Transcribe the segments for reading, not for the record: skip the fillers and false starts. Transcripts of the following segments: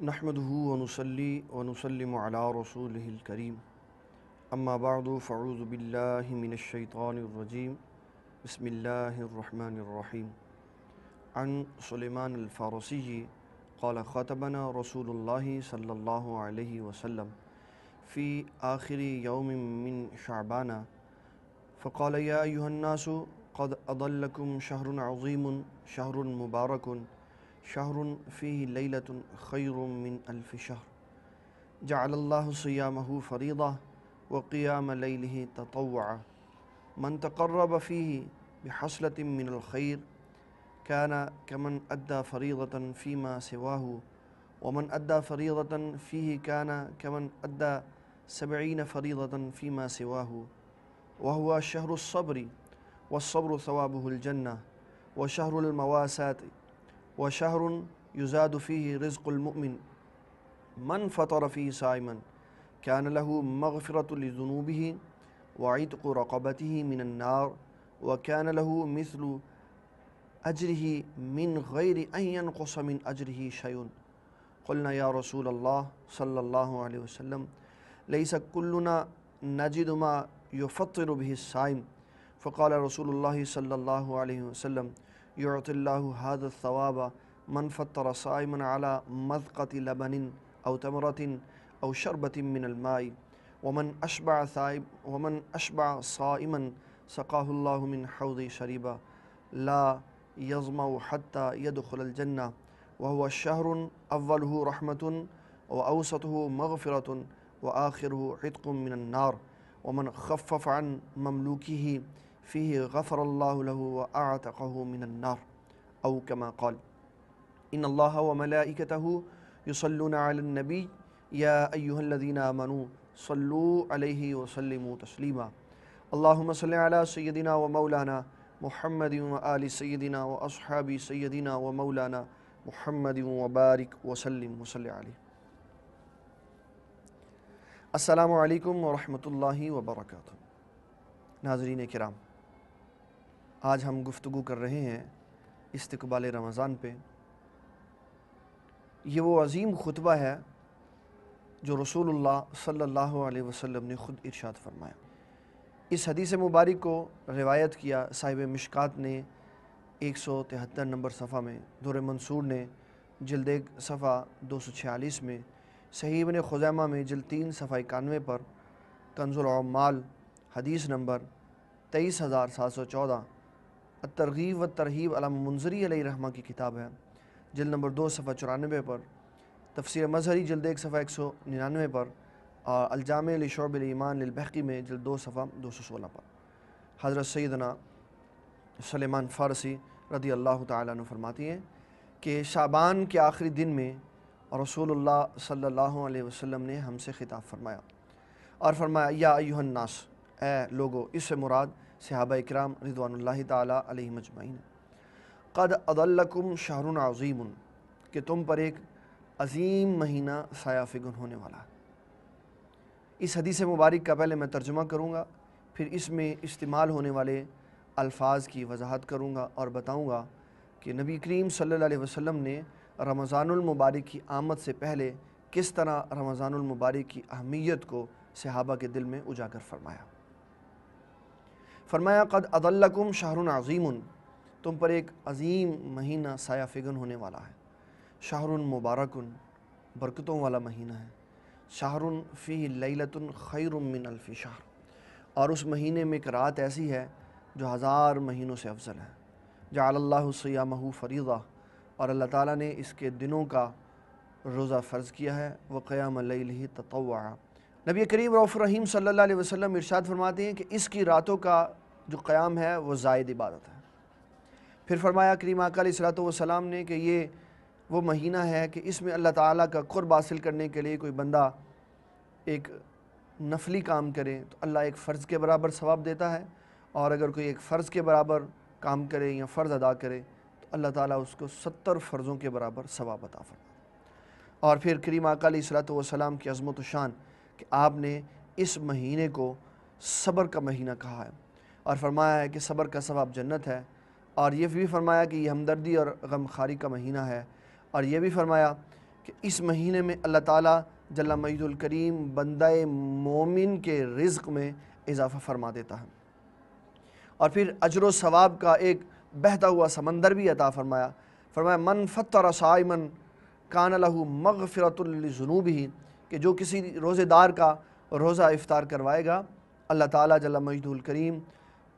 نحمده ونصلي ونسلم على رسوله الكريم اما بعد فاعوذ بالله من الشيطان الرجيم بسم الله الرحمن الرحيم عن سليمان الفارسي قال خاطبنا رسول الله صلى الله عليه وسلم في آخر يوم من شعبان فقال يا أيها الناس قد أضلكم شهر عظيم شهر مبارك شهر فيه ليلة خير من ألف شهر جعل الله صيامه فريضة وقيام ليله تطوعا من تقرب فيه بحصلة من الخير كان كمن أدى فريضة فيما سواه ومن أدى فريضة فيه كان كمن أدى 70 فريضة فيما سواه وهو شهر الصبر والصبر ثوابه الجنة وشهر المواساة وشهر يزاد فيه رزق المؤمن من فطر فيه صائما كان له مغفرة لذنوبه وعتق رقبته من النار وكان له مثل أجره من غير أن ينقص من أجره شيء قلنا يا رسول الله صلى الله عليه وسلم ليس كلنا نجد ما يفطر به الصائم فقال رسول الله صلى الله عليه وسلم يعطي الله هذا الثواب من فطر صائما على مذقة لبن أو تمرة أو شربة من الماء ومن أشبع صائما سقاه الله من حوض شريبا لا يظمأ حتى يدخل الجنة وهو شهر أوله رحمة وأوسطه مغفرة وآخره عتق من النار ومن خفف عن مملوكه فيه غفر الله له وأعتقه من النار أو كما قال إن الله وملائكته يصلون على النبي يا أيها الذين آمنوا صلوا عليه وسلموا تسليما اللهم صل على سيدنا ومولانا محمد وآل سيدنا وأصحاب سيدنا ومولانا محمد وبارك وسلم وصل عليه السلام علیکم ورحمۃ اللہ وبرکاتہ۔ ناظرین کرام، آج ہم گفتگو کر رہے ہیں استقبال رمضان پہ۔ یہ وہ عظیم خطبہ ہے جو رسول اللہ صلی اللہ علیہ وسلم نے خود ارشاد فرمایا۔ اس حدیث مبارک کو روایت کیا صاحب مشکات نے 173 نمبر صفحہ میں، در منصور نے جلد 1 صفحہ 246 میں، صحیح ابن خزیمہ میں جلد 3 صفحہ 91 پر، کنز العمال حدیث نمبر 23714، الترغیب والترہیب علامہ منذری علیہ رحمہ کی کتاب ہے، جلد نمبر 2 صفحہ 94 پر، تفسیر مظہری جلد 1 صفحہ 199 پر، اور الجامع لشعب الایمان للبحقی میں جلد 2 صفحہ 216 پر۔ حضرت سیدنا سلیمان فارسی رضی اللہ تعالیٰ عنہ فرماتی ہیں کہ شعبان کے آخری دن میں رسول اللہ صلی اللہ علیہ وسلم نے ہم سے خطاب فرمایا اور فرمایا یا ایھا الناس، اے لوگو، اس سے مراد صحابہ اکرام رضوان اللہ تعالیٰ علیہم اجمعین، قد اضلکم شہر عظیم، کہ تم پر ایک عظیم مہینہ سایہ فگن ہونے والا ہے۔ اس حدیث مبارک کا پہلے میں ترجمہ کروں گا، پھر اس میں استعمال ہونے والے الفاظ کی وضاحت کروں گا اور بتاؤں گا کہ نبی کریم صلی اللہ علیہ وسلم نے رمضان المبارک کی آمد سے پہلے کس طرح رمضان المبارک کی اہمیت کو صحابہ کے دل میں اجاگر فرمایا۔ فرمایا قد اضلکم شہر عظیم، تم پر ایک عظیم مہینہ سایہ فگن ہونے والا ہے۔ شہر مبارک، برکتوں والا مہینہ ہے۔ شہر فیہ لیلۃ خیر من الف شہر، اور اس مہینے میں ایک رات ایسی ہے جو 1000 مہینوں سے افضل ہے۔ جعل اللہ صیامہ فریضہ، اور اللہ تعالیٰ نے اس کے دنوں کا روزہ فرض کیا ہے، وقیام لیلہ تطوعا۔ نبی کریم رؤوف الرحیم صلی اللہ علیہ وسلم ارشاد فرماتے ہیں کہ اس کی راتوں کا جو قیام ہے وہ زائد عبادت ہے۔ پھر فرمایا کریم آقا علیہ الصلوۃ والسلام نے کہ یہ وہ مہینہ ہے کہ اس میں اللہ تعالیٰ کا قرب حاصل کرنے کے لیے کوئی بندہ ایک نفلی کام کرے تو اللہ ایک فرض کے برابر ثواب دیتا ہے، اور اگر کوئی ایک فرض کے برابر کام کرے یا فرض ادا کرے تو اللہ تعالیٰ اس کو 70 فرضوں کے برابر ثواب عطا فرماتا ہے۔ اور پھر کریم آقا علیہ الصلوۃ والسلام کی عظمت و شان کہ آپ نے اس مہینے کو صبر کا مہینہ کہا ہے، اور فرمایا ہے کہ صبر کا ثواب جنت ہے، اور یہ بھی فرمایا کہ یہ ہمدردی اور غمخواری کا مہینہ ہے، اور یہ بھی فرمایا کہ اس مہینے میں اللہ تعالیٰ جل مجدہ الکریم بندہ مومن کے رزق میں اضافہ فرما دیتا ہے، اور پھر اجر و ثواب کا ایک بہتا ہوا سمندر بھی عطا فرمایا۔ فرمایا من فطر صائما کان لہ مغفرۃ لذنوبہ، کہ جو کسی روزے دار کا روزہ افطار کروائے گا، اللہ تعالیٰ جل مجدہ الکریم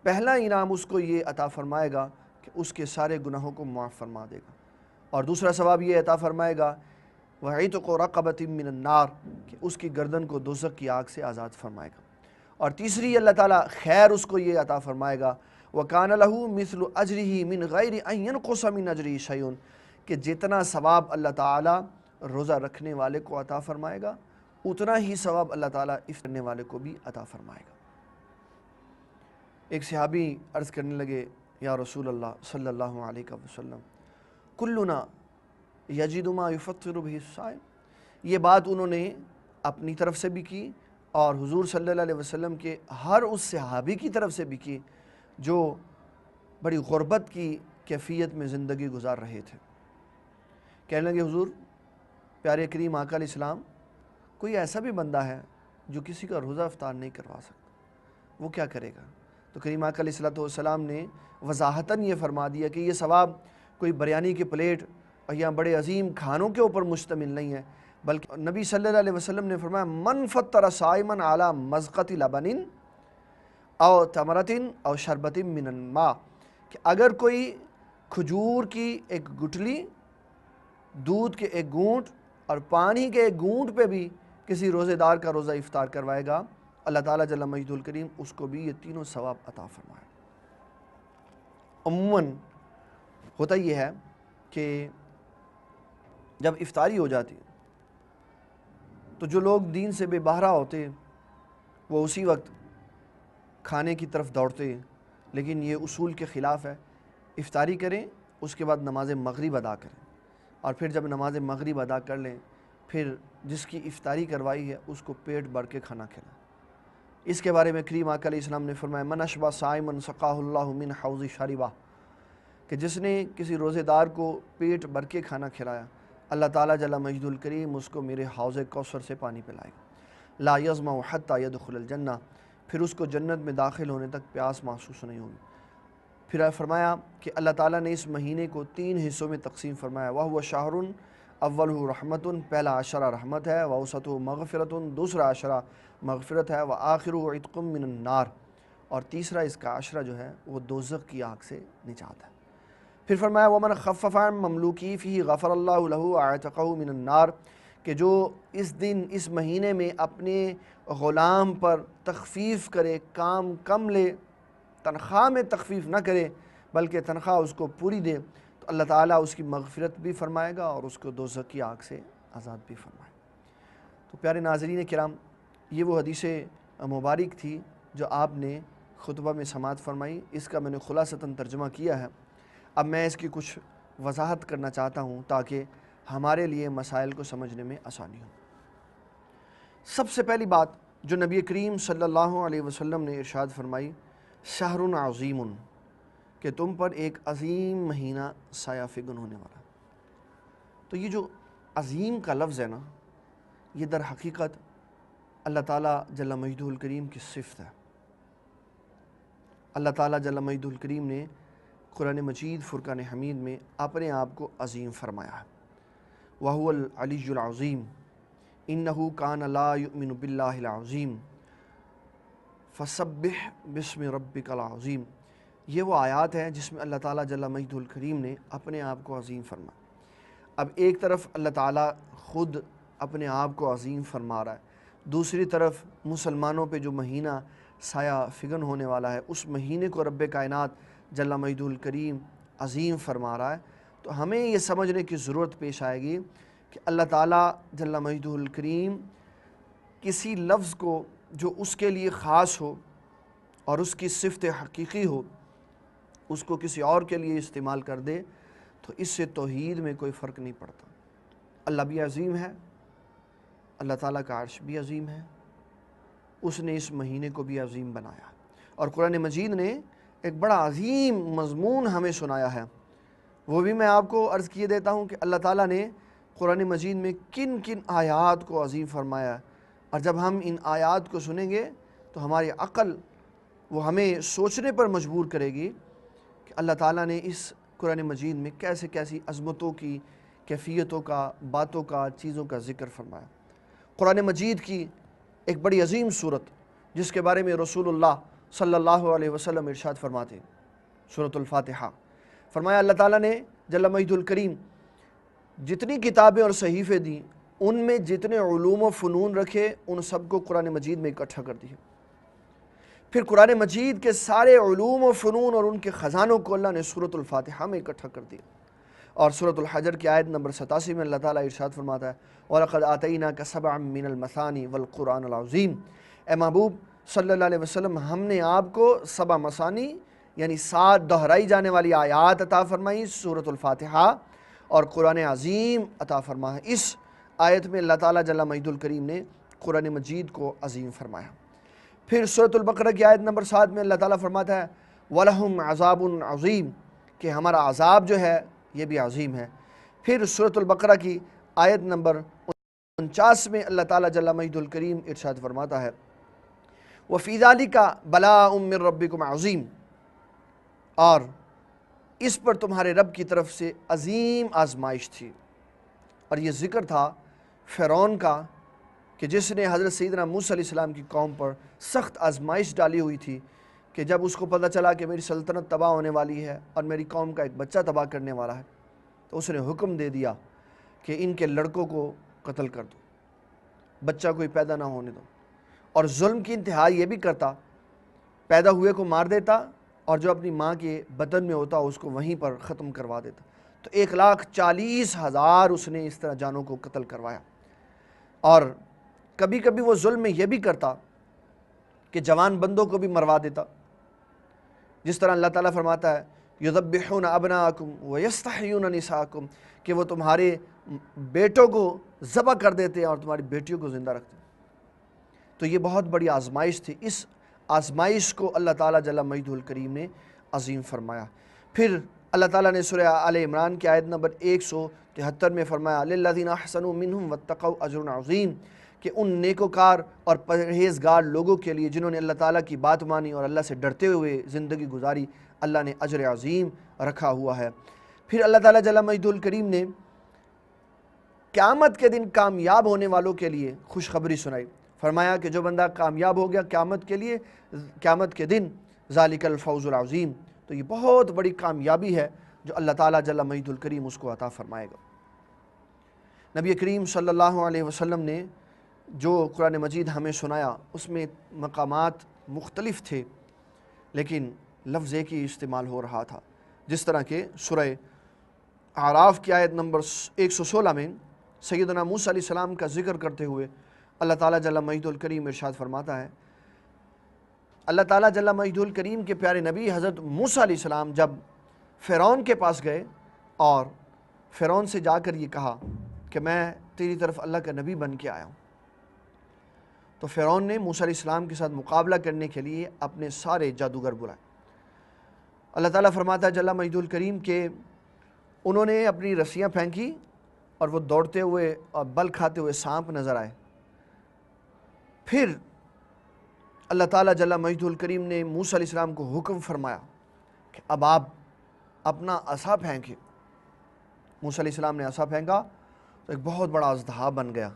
پہلا انعام اس کو یہ عطا فرمائے گا کہ اس کے سارے گناہوں کو معاف فرما دے گا، اور دوسرا ثواب یہ عطا فرمائے گا وَعِتْقُ رَقَبَةٍ مِّنَ النَّارِ، کہ اس کی گردن کو دوزخ کی آگ سے آزاد فرمائے گا، اور تیسری اللہ تعالیٰ خیر اس کو یہ عطا فرمائے گا وَكَانَ لَهُ مِثْلُ أَجْرِهِ مِنْ غَيْرِ أَن يَنْقُصَ مِنْ أَجْرِهِ شَيْءٌ، کہ جتنا ثواب اللہ تعالیٰ روزہ رکھنے والے کو عطا فرمائے گا اتنا ہی ثواب اللہ تعالیٰ افطار کرنے والے کو بھی عطا فرمائے گا۔ ایک صحابی عرض کرنے لگے یا رسول اللہ صلی اللہ علیہ وسلم کلنا یجد ما یفطر بہ الصائم، یہ بات انہوں نے اپنی طرف سے بھی کی اور حضور صلی اللہ علیہ وسلم کے ہر اس صحابی کی طرف سے بھی کی جو بڑی غربت کی کیفیت میں زندگی گزار رہے تھے۔ کہنے لگے حضور پیارے کریم آقا علیہ السلام، کوئی ایسا بھی بندہ ہے جو کسی کا روزہ افطار نہیں کروا سکتا، وہ کیا کرے گا؟ تو کریم آقا علیہ السلام نے وضاحتاً یہ فرما دیا کہ یہ ثواب کوئی بریانی کی پلیٹ یا بڑے عظیم کھانوں کے اوپر مشتمل نہیں ہے، بلکہ نبی صلی اللہ علیہ وسلم نے فرمایا من فطر صائما علی مزقۃ لبن او تمرۃ او شربۃ من الماء، کہ اگر کوئی کھجور کی ایک گٹلی، دودھ کے ایک گھونٹ اور پانی کے ایک گھونٹ پہ بھی کسی روزے دار کا روزہ افطار کروائے گا، اللہ تعالیٰ جل مجدہ الکریم اس کو بھی یہ تینوں ثواب عطا فرمائے۔ عموماً ہوتا یہ ہے کہ جب افطاری ہو جاتی تو جو لوگ دین سے بے بہرہ ہوتے وہ اسی وقت کھانے کی طرف دوڑتے، لیکن یہ اصول کے خلاف ہے۔ افطاری کریں، اس کے بعد نماز مغرب ادا کریں، اور پھر جب نماز مغرب ادا کر لیں پھر جس کی افطاری کروائی ہے اس کو پیٹ بھر کے کھانا کھلائیں۔ اس کے بارے میں کریم آقا علیہ السلام نے فرمایا من اشبع صائما سقاہ اللہ من حوض شربہ، کہ جس نے کسی روزے دار کو پیٹ بھر کے کھانا کھلایا اللہ تعالیٰ جل مجدہ الکریم اس کو میرے حوض کوثر سے پانی پلائے گا، لا یظمأ حتی یدخل الجنہ، پھر اس کو جنت میں داخل ہونے تک پیاس محسوس نہیں ہوگی۔ پھر فرمایا کہ اللہ تعالیٰ نے اس مہینے کو 3 حصوں میں تقسیم فرمایا، وَهُوَ شَهْرٌ اولہ رحمتٌ، پہلا عشرہ رحمت ہے، وَأَوْسَطُهُ مغفرتٌ، دوسرا عشرہ مغفرت ہے، وَآخِرُهُ عِتْقٌ مِّنَ النَّارِ، اور تیسرا اس کا عشرہ جو ہے وہ دوزخ کی آگ سے نجات ہے۔ پھر فرمایا وَمَنْ خَفَّفَ عَن مَمْلُوكِهِ فِيهِ غَفَرَ اللَّهُ لَهُ وَأَعْتَقَهُ مِنَ النَّارِ، کہ جو اس دن اس مہینے میں اپنے غلام پر تخفیف کرے، کام کم لے، تنخواہ میں تخفیف نہ کرے بلکہ تنخواہ اس کو پوری دے، تو اللہ تعالیٰ اس کی مغفرت بھی فرمائے گا اور اس کو دوزخ کی آگ سے آزاد بھی فرمائے گا۔ تو پیارے ناظرین کرام، یہ وہ حدیث مبارک تھی جو آپ نے خطبہ میں سماعت فرمائی، اس کا میں نے خلاصتاً ترجمہ کیا ہے۔ اب میں اس کی کچھ وضاحت کرنا چاہتا ہوں تاکہ ہمارے لیے مسائل کو سمجھنے میں آسانی ہو۔ سب سے پہلی بات جو نبی کریم صلی اللہ علیہ وسلم نے ارشاد فرمائی، شہر عظیم، کہ تم پر ایک عظیم مہینہ سایہ فگن ہونے والا۔ تو یہ جو عظیم کا لفظ ہے نا، یہ در حقیقت اللہ تعالیٰ جل مجدہ الکریم کی صفت ہے۔ اللہ تعالیٰ جل مجدہ الکریم نے قرآن مجید فرقان حمید میں اپنے آپ کو عظیم فرمایا ہے، وَهُوَ الْعَلِيُّ الْعَظِيمُ إِنَّهُ كَانَ لَا يُؤْمِنُ بِاللَّهِ الْعَظِيمِ فَسَبِّحْ بِاسْمِ رَبِّكَ الْعَظِيمِ۔ یہ وہ آیات ہیں جس میں اللہ تعالیٰ جل مجدہ الکریم نے اپنے آپ کو عظیم فرمایا۔ اب ایک طرف اللہ تعالیٰ خود اپنے آپ کو عظیم فرما رہا ہے، دوسری طرف مسلمانوں پہ جو مہینہ سایہ فگن ہونے والا ہے اس مہینے کو رب کائنات جل مجدہ الکریم عظیم فرما رہا ہے، تو ہمیں یہ سمجھنے کی ضرورت پیش آئے گی کہ اللہ تعالیٰ جل مجدہ الکریم کسی لفظ کو جو اس کے لیے خاص ہو اور اس کی صفت حقیقی ہو اس کو کسی اور کے لیے استعمال کر دے تو اس سے توحید میں کوئی فرق نہیں پڑتا۔ اللہ بھی عظیم ہے، اللہ تعالیٰ کا عرش بھی عظیم ہے، اس نے اس مہینے کو بھی عظیم بنایا، اور قرآن مجید نے ایک بڑا عظیم مضمون ہمیں سنایا ہے۔ وہ بھی میں آپ کو عرض کیے دیتا ہوں کہ اللہ تعالیٰ نے قرآن مجید میں کن کن آیات کو عظیم فرمایا ہے، اور جب ہم ان آیات کو سنیں گے تو ہماری عقل وہ ہمیں سوچنے پر مجبور کرے گی کہ اللہ تعالیٰ نے اس قرآن مجید میں کیسے کیسی عظمتوں کی، کیفیتوں کا، باتوں کا، چیزوں کا ذکر فرمایا۔ قرآن مجید کی ایک بڑی عظیم صورت جس کے بارے میں رسول اللہ صلی اللہ علیہ وسلم ارشاد فرماتے ہیں، سورۃ الفاتحہ۔ فرمایا اللہ تعالیٰ نے جل مجدہ الکریم جتنی کتابیں اور صحیفے دیں، ان میں جتنے علوم و فنون رکھے ان سب کو قرآن مجید میں اکٹھا کر دیا۔ پھر قرآن مجید کے سارے علوم و فنون اور ان کے خزانوں کو اللہ نے سورۃ الفاتحہ میں اکٹھا کر دیا۔ اور سورۃ الحجر کی آیت نمبر 87 میں اللہ تعالیٰ ارشاد فرماتا ہے وَلَقَدْ آتَيْنَاكَ سَبْعًا مِّنَ الْمَثَانِي وَالْقُرْآنَ الْعَظِيمِ، اے محبوب صلی اللہ علیہ وسلم ہم نے آپ کو 7 مثانی یعنی 7 دہرائی جانے والی آیات عطا فرمائی، سورۃ الفاتحہ اور قرآن عظیم عطا فرمایا۔ اس آیت میں اللہ تعالیٰ جل مجدہ الکریم نے قرآن مجید کو عظیم فرمایا۔ پھر سورۃ البقرہ کی آیت نمبر 7 میں اللہ تعالیٰ فرماتا ہے وَلَهُمْ عَذَابٌ عَظِيمٌ، کہ ہمارا عذاب جو ہے یہ بھی عظیم ہے۔ پھر سورۃ البقرہ کی آیت نمبر 49 میں اللہ تعالیٰ جل مجدہ الکریم ارشاد فرماتا ہے وَفِي ذَلِكَ بَلَاءٌ مِّن رَبِّكُمْ عَظِيمٌ، اور اس پر تمہارے رب کی طرف سے عظیم آزمائش تھی۔ اور یہ ذکر تھا فرعون کا کہ جس نے حضرت سیدنا موسیٰ علیہ السلام کی قوم پر سخت آزمائش ڈالی ہوئی تھی کہ جب اس کو پتہ چلا کہ میری سلطنت تباہ ہونے والی ہے اور میری قوم کا ایک بچہ تباہ کرنے والا ہے، تو اس نے حکم دے دیا کہ ان کے لڑکوں کو قتل کر دو، بچہ کوئی پیدا نہ ہونے دو۔ اور ظلم کی انتہا یہ بھی کرتا، پیدا ہوئے کو مار دیتا اور جو اپنی ماں کے بطن میں ہوتا اس کو وہیں پر ختم کروا دیتا۔ تو 1,40,000 اس نے اس طرح جانوں کو قتل کروایا۔ اور کبھی کبھی وہ ظلم میں یہ بھی کرتا کہ جوان بندوں کو بھی مروا دیتا، جس طرح اللہ تعالیٰ فرماتا ہے یذبحون ابناءکم ویستحیون نساءکم، کہ وہ تمہارے بیٹوں کو ذبح کر دیتے ہیں اور تمہاری بیٹیوں کو زندہ رکھتے ہیں۔ تو یہ بہت بڑی آزمائش تھی، اس آزمائش کو اللہ تعالیٰ جل مجدہ الکریم نے عظیم فرمایا۔ پھر اللہ تعالیٰ نے سورہ آل عمران کی آیت نمبر 173 میں فرمایا للذین احسنوا منہم واتقوا اجر عظیم، کہ ان نیکوکار اور پرہیزگار لوگوں کے لیے جنہوں نے اللہ تعالیٰ کی بات مانی اور اللہ سے ڈرتے ہوئے زندگی گزاری، اللہ نے اجر عظیم رکھا ہوا ہے۔ پھر اللہ تعالیٰ جل مجدہ الکریم نے قیامت کے دن کامیاب ہونے والوں کے لیے خوشخبری سنائی۔ فرمایا کہ جو بندہ کامیاب ہو گیا قیامت کے دن ذالک الفوز العظیم، تو یہ بہت بڑی کامیابی ہے جو اللہ تعالیٰ جل مجدہ الکریم اس کو عطا فرمائے گا۔ نبی کریم صلی اللہ علیہ وسلم نے جو قرآن مجید ہمیں سنایا اس میں مقامات مختلف تھے، لیکن لفظ ایک ہی استعمال ہو رہا تھا، جس طرح کہ سورہ اعراف کی آیت نمبر 116 میں سیدنا موسیٰ علیہ السلام کا ذکر کرتے ہوئے اللہ تعالیٰ جل مجدہ الکریم ارشاد فرماتا ہے، اللہ تعالیٰ جل مجدہ الکریم کے پیارے نبی حضرت موسیٰ علیہ السلام جب فرعون کے پاس گئے اور فرعون سے جا کر یہ کہا کہ میں تیری طرف اللہ کا نبی بن کے آیا ہوں، تو فرعون نے موسیٰ علیہ السلام کے ساتھ مقابلہ کرنے کے لیے اپنے سارے جادوگر بلائے۔ اللہ تعالیٰ فرماتا ہے جل مجدہ الکریم کہ انہوں نے اپنی رسیاں پھینکی اور وہ دوڑتے ہوئے اور بل کھاتے ہوئے سانپ نظر آئے۔ پھر اللہ تعالیٰ جل مجدہ الکریم نے موسیٰ علیہ السلام کو حکم فرمایا کہ اب آپ اپنا عصا پھینکیں۔ موسیٰ علیہ السلام نے عصا پھینکا تو ایک بہت بڑا اژدہا بن گیا۔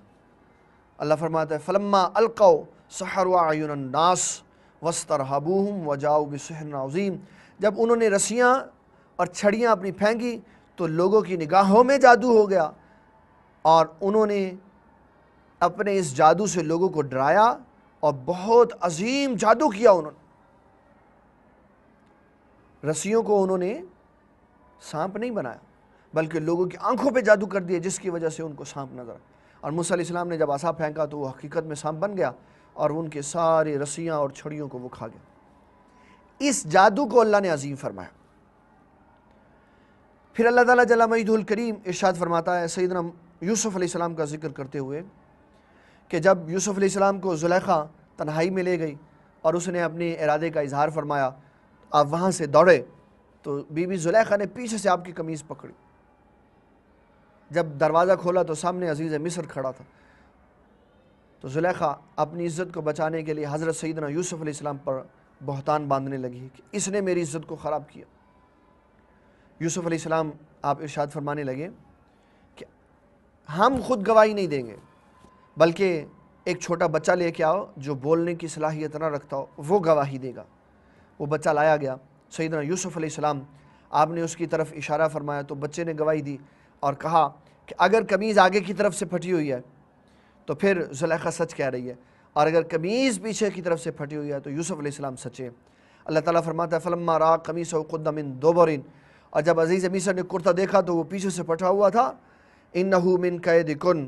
اللہ فرماتا ہے فلما القوا سحروا اعین الناس واسترہبوہم وجاؤوا بسحر عظیم، جب انہوں نے رسیاں اور چھڑیاں اپنی پھینکی تو لوگوں کی نگاہوں میں جادو ہو گیا اور انہوں نے اپنے اس جادو سے لوگوں کو ڈرایا اور بہت عظیم جادو کیا۔ انہوں نے رسیوں کو انہوں نے سانپ نہیں بنایا بلکہ لوگوں کی آنکھوں پہ جادو کر دیا، جس کی وجہ سے ان کو سانپ نظر آیا۔ اور موسیٰ علیہ السلام نے جب عصا پھینکا تو وہ حقیقت میں سانپ بن گیا اور ان کے سارے رسیاں اور چھڑیوں کو وہ کھا گیا۔ اس جادو کو اللہ نے عظیم فرمایا۔ پھر اللہ تعالیٰ جل مجدہ الکریم ارشاد فرماتا ہے سیدنا یوسف علیہ السلام کا ذکر کرتے ہوئے کہ جب یوسف علیہ السلام کو زلیخا تنہائی میں لے گئی اور اس نے اپنے ارادے کا اظہار فرمایا، آپ وہاں سے دوڑے تو بی بی زلیخا نے پیچھے سے آپ کی قمیض پکڑی۔ جب دروازہ کھولا تو سامنے عزیز مصر کھڑا تھا۔ تو زلیخا اپنی عزت کو بچانے کے لیے حضرت سیدنا یوسف علیہ السلام پر بہتان باندھنے لگی کہ اس نے میری عزت کو خراب کیا۔ یوسف علیہ السلام آپ ارشاد فرمانے لگے کہ ہم خود گواہی نہیں دیں گے، بلکہ ایک چھوٹا بچہ لے کے آؤ جو بولنے کی صلاحیت نہ رکھتا ہو، وہ گواہی دے گا۔ وہ بچہ لایا گیا، سیدنا یوسف علیہ السلام آپ نے اس کی طرف اشارہ فرمایا تو بچے نے گواہی دی اور کہا کہ اگر قمیض آگے کی طرف سے پھٹی ہوئی ہے تو پھر زلیخا سچ کہہ رہی ہے، اور اگر قمیض پیچھے کی طرف سے پھٹی ہوئی ہے تو یوسف علیہ السلام سچے۔ اللہ تعالیٰ فرماتا ہے فلما راى قمیصہ قد من دبر، اور جب عزیز مصر نے کرتا دیکھا تو وہ پیچھے سے پھٹا ہوا تھا، انہ من کیدکن،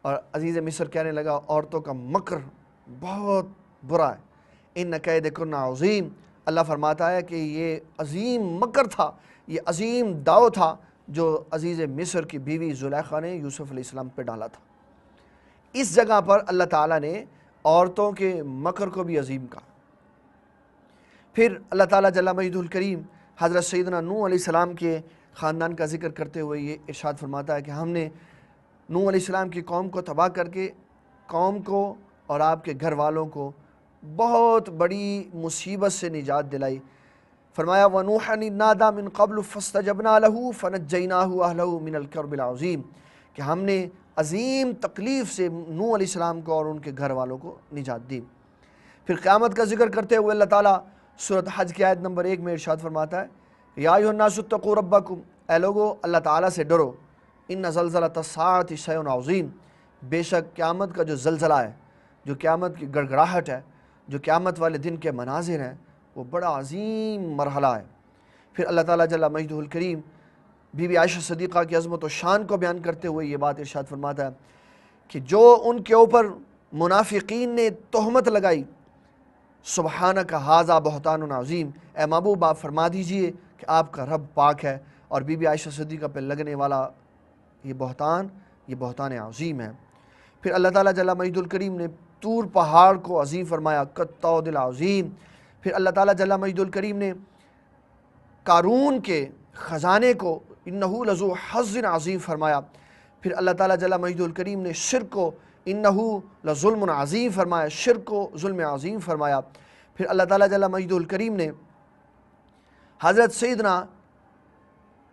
اور عزیز مصر کہنے لگا عورتوں کا مکر بہت برا ہے، ان کیدکن عظیم، اللہ فرماتا ہے کہ یہ عظیم مکر تھا، یہ عظیم داؤ تھا جو عزیز مصر کی بیوی زلیخا نے یوسف علیہ السلام پہ ڈالا تھا۔ اس جگہ پر اللہ تعالیٰ نے عورتوں کے مکر کو بھی عظیم کہا۔ پھر اللہ تعالیٰ جل مجدہ الکریم حضرت سیدنا نوح علیہ السلام کے خاندان کا ذکر کرتے ہوئے یہ ارشاد فرماتا ہے کہ ہم نے نوح علیہ السلام کی قوم کو تباہ کر کے قوم کو اور آپ کے گھر والوں کو بہت بڑی مصیبت سے نجات دلائی۔ فرمایا وَنُوحًا إِذْ نَادَىٰ مِن قَبْلُ فَاسْتَجَبْنَا لَهُ فَنَجَّيْنَاهُ وَأَهْلَهُ مِنَ الْكَرْبِ الْعَظِيمِ، کہ ہم نے عظیم تکلیف سے نوح علیہ السلام کو اور ان کے گھر والوں کو نجات دی۔ پھر قیامت کا ذکر کرتے ہوئے اللہ تعالیٰ سورۃ حج کی آیت نمبر 1 میں ارشاد فرماتا ہے یا ایھا الناس اتقوا ربکم، اے لوگو اللہ تعالیٰ سے ڈرو، ان زلزلۃ الساعۃ شیء عظیم، بے شک قیامت کا جو زلزلہ ہے، جو قیامت کی گڑگڑاہٹ ہے، جو قیامت والے دن کے مناظر ہیں، وہ بڑا عظیم مرحلہ ہے۔ پھر اللہ تعالیٰ جل مجدہ الکریم بی بی عائشہ صدیقہ کی عظمت و شان کو بیان کرتے ہوئے یہ بات ارشاد فرماتا ہے کہ جو ان کے اوپر منافقین نے تہمت لگائی، سبحانک ھذا بہتان عظیم، اے محبوب آپ فرما دیجئے کہ آپ کا رب پاک ہے، اور بی بی عائشہ صدیقہ پہ لگنے والا یہ بہتان عظیم ہے۔ پھر اللہ تعالیٰ جل مجدہ الکریم نے طور پہاڑ کو عظیم فرمایا کالطود العظیم۔ پھر اللہ تعالیٰ جل مجدہ الکریم نے قارون کے خزانے کو انہ لذو حظ عظیم فرمایا۔ پھر اللہ تعالیٰ جل مجدہ الکریم نے شرک کو انہ لظلم عظیم فرمایا، شرک کو ظلم عظیم فرمایا۔ پھر اللہ تعالیٰ جل مجدہ الکریم نے حضرت سیدنا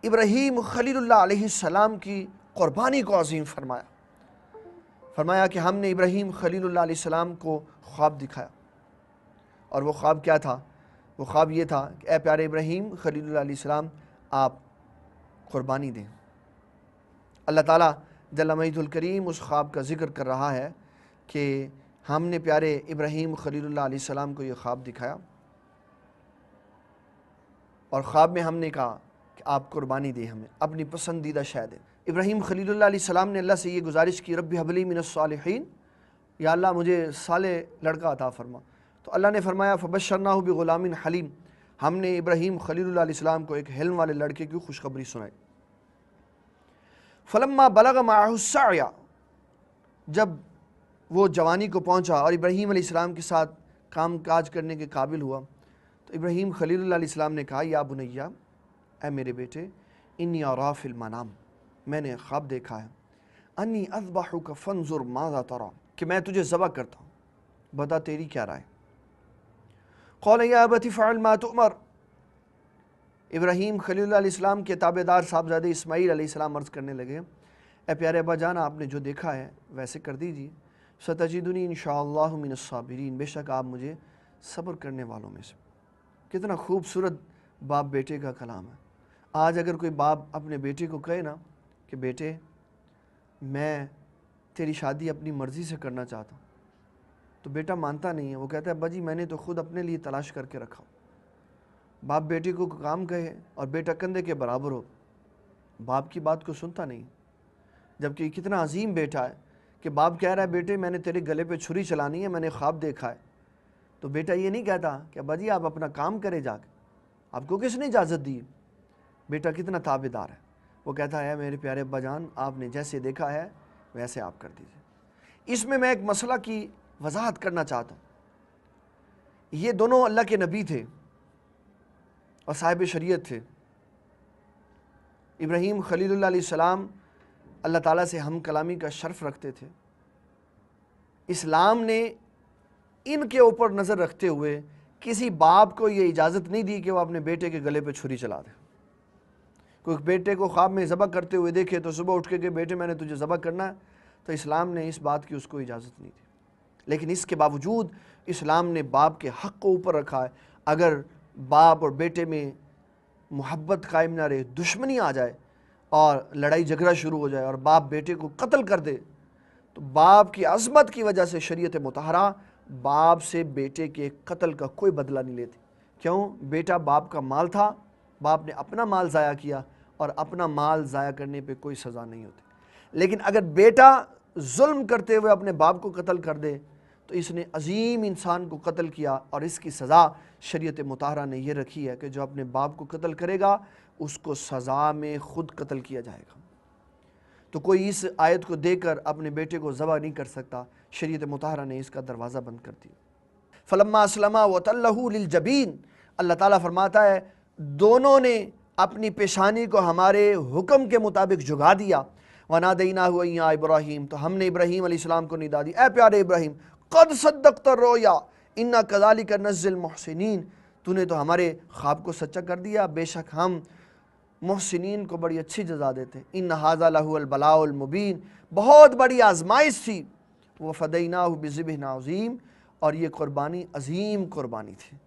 ابراہیم خلیل اللہ علیہ السلام کی قربانی کو عظیم فرمایا۔ فرمایا کہ ہم نے ابراہیم خلیل اللہ علیہ السلام کو خواب دکھایا، اور وہ خواب کیا تھا؟ وہ خواب یہ تھا کہ اے پیارے ابراہیم خلیل اللہ علیہ السلام آپ قربانی دیں۔ اللہ تعالیٰ جل مجدہ الکریم اس خواب کا ذکر کر رہا ہے کہ ہم نے پیارے ابراہیم خلیل اللہ علیہ السلام کو یہ خواب دکھایا، اور خواب میں ہم نے کہا کہ آپ قربانی دیں، ہمیں اپنی پسندیدہ شے دیں۔ ابراہیم خلیل اللہ علیہ السلام نے اللہ سے یہ گزارش کی رب ھب لی من الصالحین، یا اللہ مجھے صالح لڑکا عطا فرما۔ تو اللہ نے فرمایا فبشرناہ بغلام حلیم، ہم نے ابراہیم خلیل اللہ علیہ السلام کو ایک حلم والے لڑکے کی خوشخبری سنائی۔ فلما بلغ معہ السعی، جب وہ جوانی کو پہنچا اور ابراہیم علیہ السلام کے ساتھ کام کاج کرنے کے قابل ہوا، تو ابراہیم خلیل اللہ علیہ السلام نے کہا یا بنیہ، اے میرے بیٹے، انی اریٰ فی المنام، میں نے خواب دیکھا ہے، انی اذبحک فانظر ماذا تری، کہ میں تجھے ذبح کرتا ہوں، بتا تیری کیا رائے۔ قال یا ابت افعل ما تؤمر، ابراہیم خلیل اللہ علیہ السلام کے تابعدار صاحبزادے اسماعیل علیہ السلام عرض کرنے لگے اے پیارے ابا جان، آپ نے جو دیکھا ہے ویسے کر دیجیے، ستجدنی انشاءاللہ من الصابرین، بے شک آپ مجھے صبر کرنے والوں میں سے۔ کتنا خوبصورت باپ بیٹے کا کلام ہے۔ آج اگر کوئی باپ اپنے بیٹے کو کہے نا کہ بیٹے میں تیری شادی اپنی مرضی سے کرنا چاہتا ہوں، تو بیٹا مانتا نہیں ہے، وہ کہتا ہے ابا جی میں نے تو خود اپنے لیے تلاش کر کے رکھا۔ باپ بیٹے کو کام کہے اور بیٹا کندھے کے برابر ہو، باپ کی بات کو سنتا نہیں، جبکہ یہ کتنا عظیم بیٹا ہے کہ باپ کہہ رہا ہے بیٹے میں نے تیرے گلے پہ چھری چلانی ہے، میں نے خواب دیکھا ہے، تو بیٹا یہ نہیں کہتا کہ ابا جی آپ اپنا کام کرے جا کے، آپ کو کس نے اجازت دی؟ بیٹا کتنا تابعدار ہے، وہ کہتا ہے میرے پیارے ابا جان آپ نے جیسے دیکھا ہے ویسے آپ کر دیجیے۔ اس میں ایک مسئلہ کی وضاحت کرنا چاہتا ہوں۔ یہ دونوں اللہ کے نبی تھے اور صاحب شریعت تھے۔ ابراہیم خلیل اللہ علیہ السلام اللہ تعالیٰ سے ہم کلامی کا شرف رکھتے تھے، اسلام نے ان کے اوپر نظر رکھتے ہوئے کسی باپ کو یہ اجازت نہیں دی کہ وہ اپنے بیٹے کے گلے پہ چھری چلا دے۔ کوئی بیٹے کو خواب میں ذبح کرتے ہوئے دیکھے تو صبح اٹھ کے کہ بیٹے میں نے تجھے ذبح کرنا ہے، تو اسلام نے اس بات کی اس کو اجازت نہیں دی۔ لیکن اس کے باوجود اسلام نے باپ کے حق کو اوپر رکھا ہے۔ اگر باپ اور بیٹے میں محبت قائم نہ رہے، دشمنی آ جائے اور لڑائی جھگڑا شروع ہو جائے اور باپ بیٹے کو قتل کر دے، تو باپ کی عظمت کی وجہ سے شریعت مطہرہ باپ سے بیٹے کے قتل کا کوئی بدلہ نہیں لیتی۔ کیوں؟ بیٹا باپ کا مال تھا، باپ نے اپنا مال ضائع کیا، اور اپنا مال ضائع کرنے پہ کوئی سزا نہیں ہوتی۔ لیکن اگر بیٹا ظلم کرتے ہوئے اپنے باپ کو قتل کر دے تو اس نے عظیم انسان کو قتل کیا، اور اس کی سزا شریعت مطہرہ نے یہ رکھی ہے کہ جو اپنے باپ کو قتل کرے گا اس کو سزا میں خود قتل کیا جائے گا۔ تو کوئی اس آیت کو دے کر اپنے بیٹے کو ذبح نہیں کر سکتا، شریعت مطہرہ نے اس کا دروازہ بند کر دیا۔ فلما اسلما وتلہ للجبین، اللہ تعالیٰ فرماتا ہے دونوں نے اپنی پیشانی کو ہمارے حکم کے مطابق جھکا دیا۔ وَنَادَيْنَاهُ أَن يَا إِبْرَاهِيمُ، تو ہم نے ابراہیم علیہ السلام کو ندا دی، اے پیارے ابراہیم، قد صدقت الرؤیا انا كذلك نجزي المحسنین، تو نے تو ہمارے خواب کو سچا کر دیا، بے شک ہم محسنین کو بڑی اچھی جزا دیتے۔ ان ھذا لہو البلاء المبین، بہت بڑی آزمائش تھی۔ وفدیناہ بذبح عظیم، اور یہ قربانی عظیم قربانی تھی۔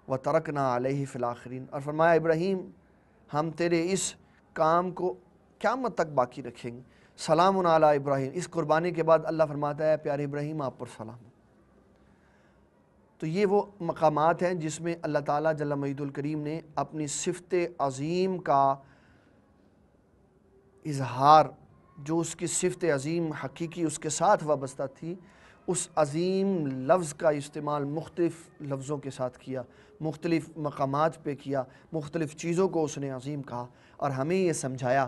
وترکنا علیہ فی الآخرین، اور فرمایا ابراہیم ہم تیرے اس کام کو قیامت تک باقی رکھیں گے۔ سلام علی ابراہیم، اس قربانی کے بعد اللہ فرماتا ہے پیارے ابراہیم آپ پر سلام۔ تو یہ وہ مقامات ہیں جس میں اللہ تعالیٰ جل مجیدہ الکریم نے اپنی صفت عظیم کا اظہار، جو اس کی صفت عظیم حقیقی اس کے ساتھ وابستہ تھی، اس عظیم لفظ کا استعمال مختلف لفظوں کے ساتھ کیا، مختلف مقامات پہ کیا، مختلف چیزوں کو اس نے عظیم کہا، اور ہمیں یہ سمجھایا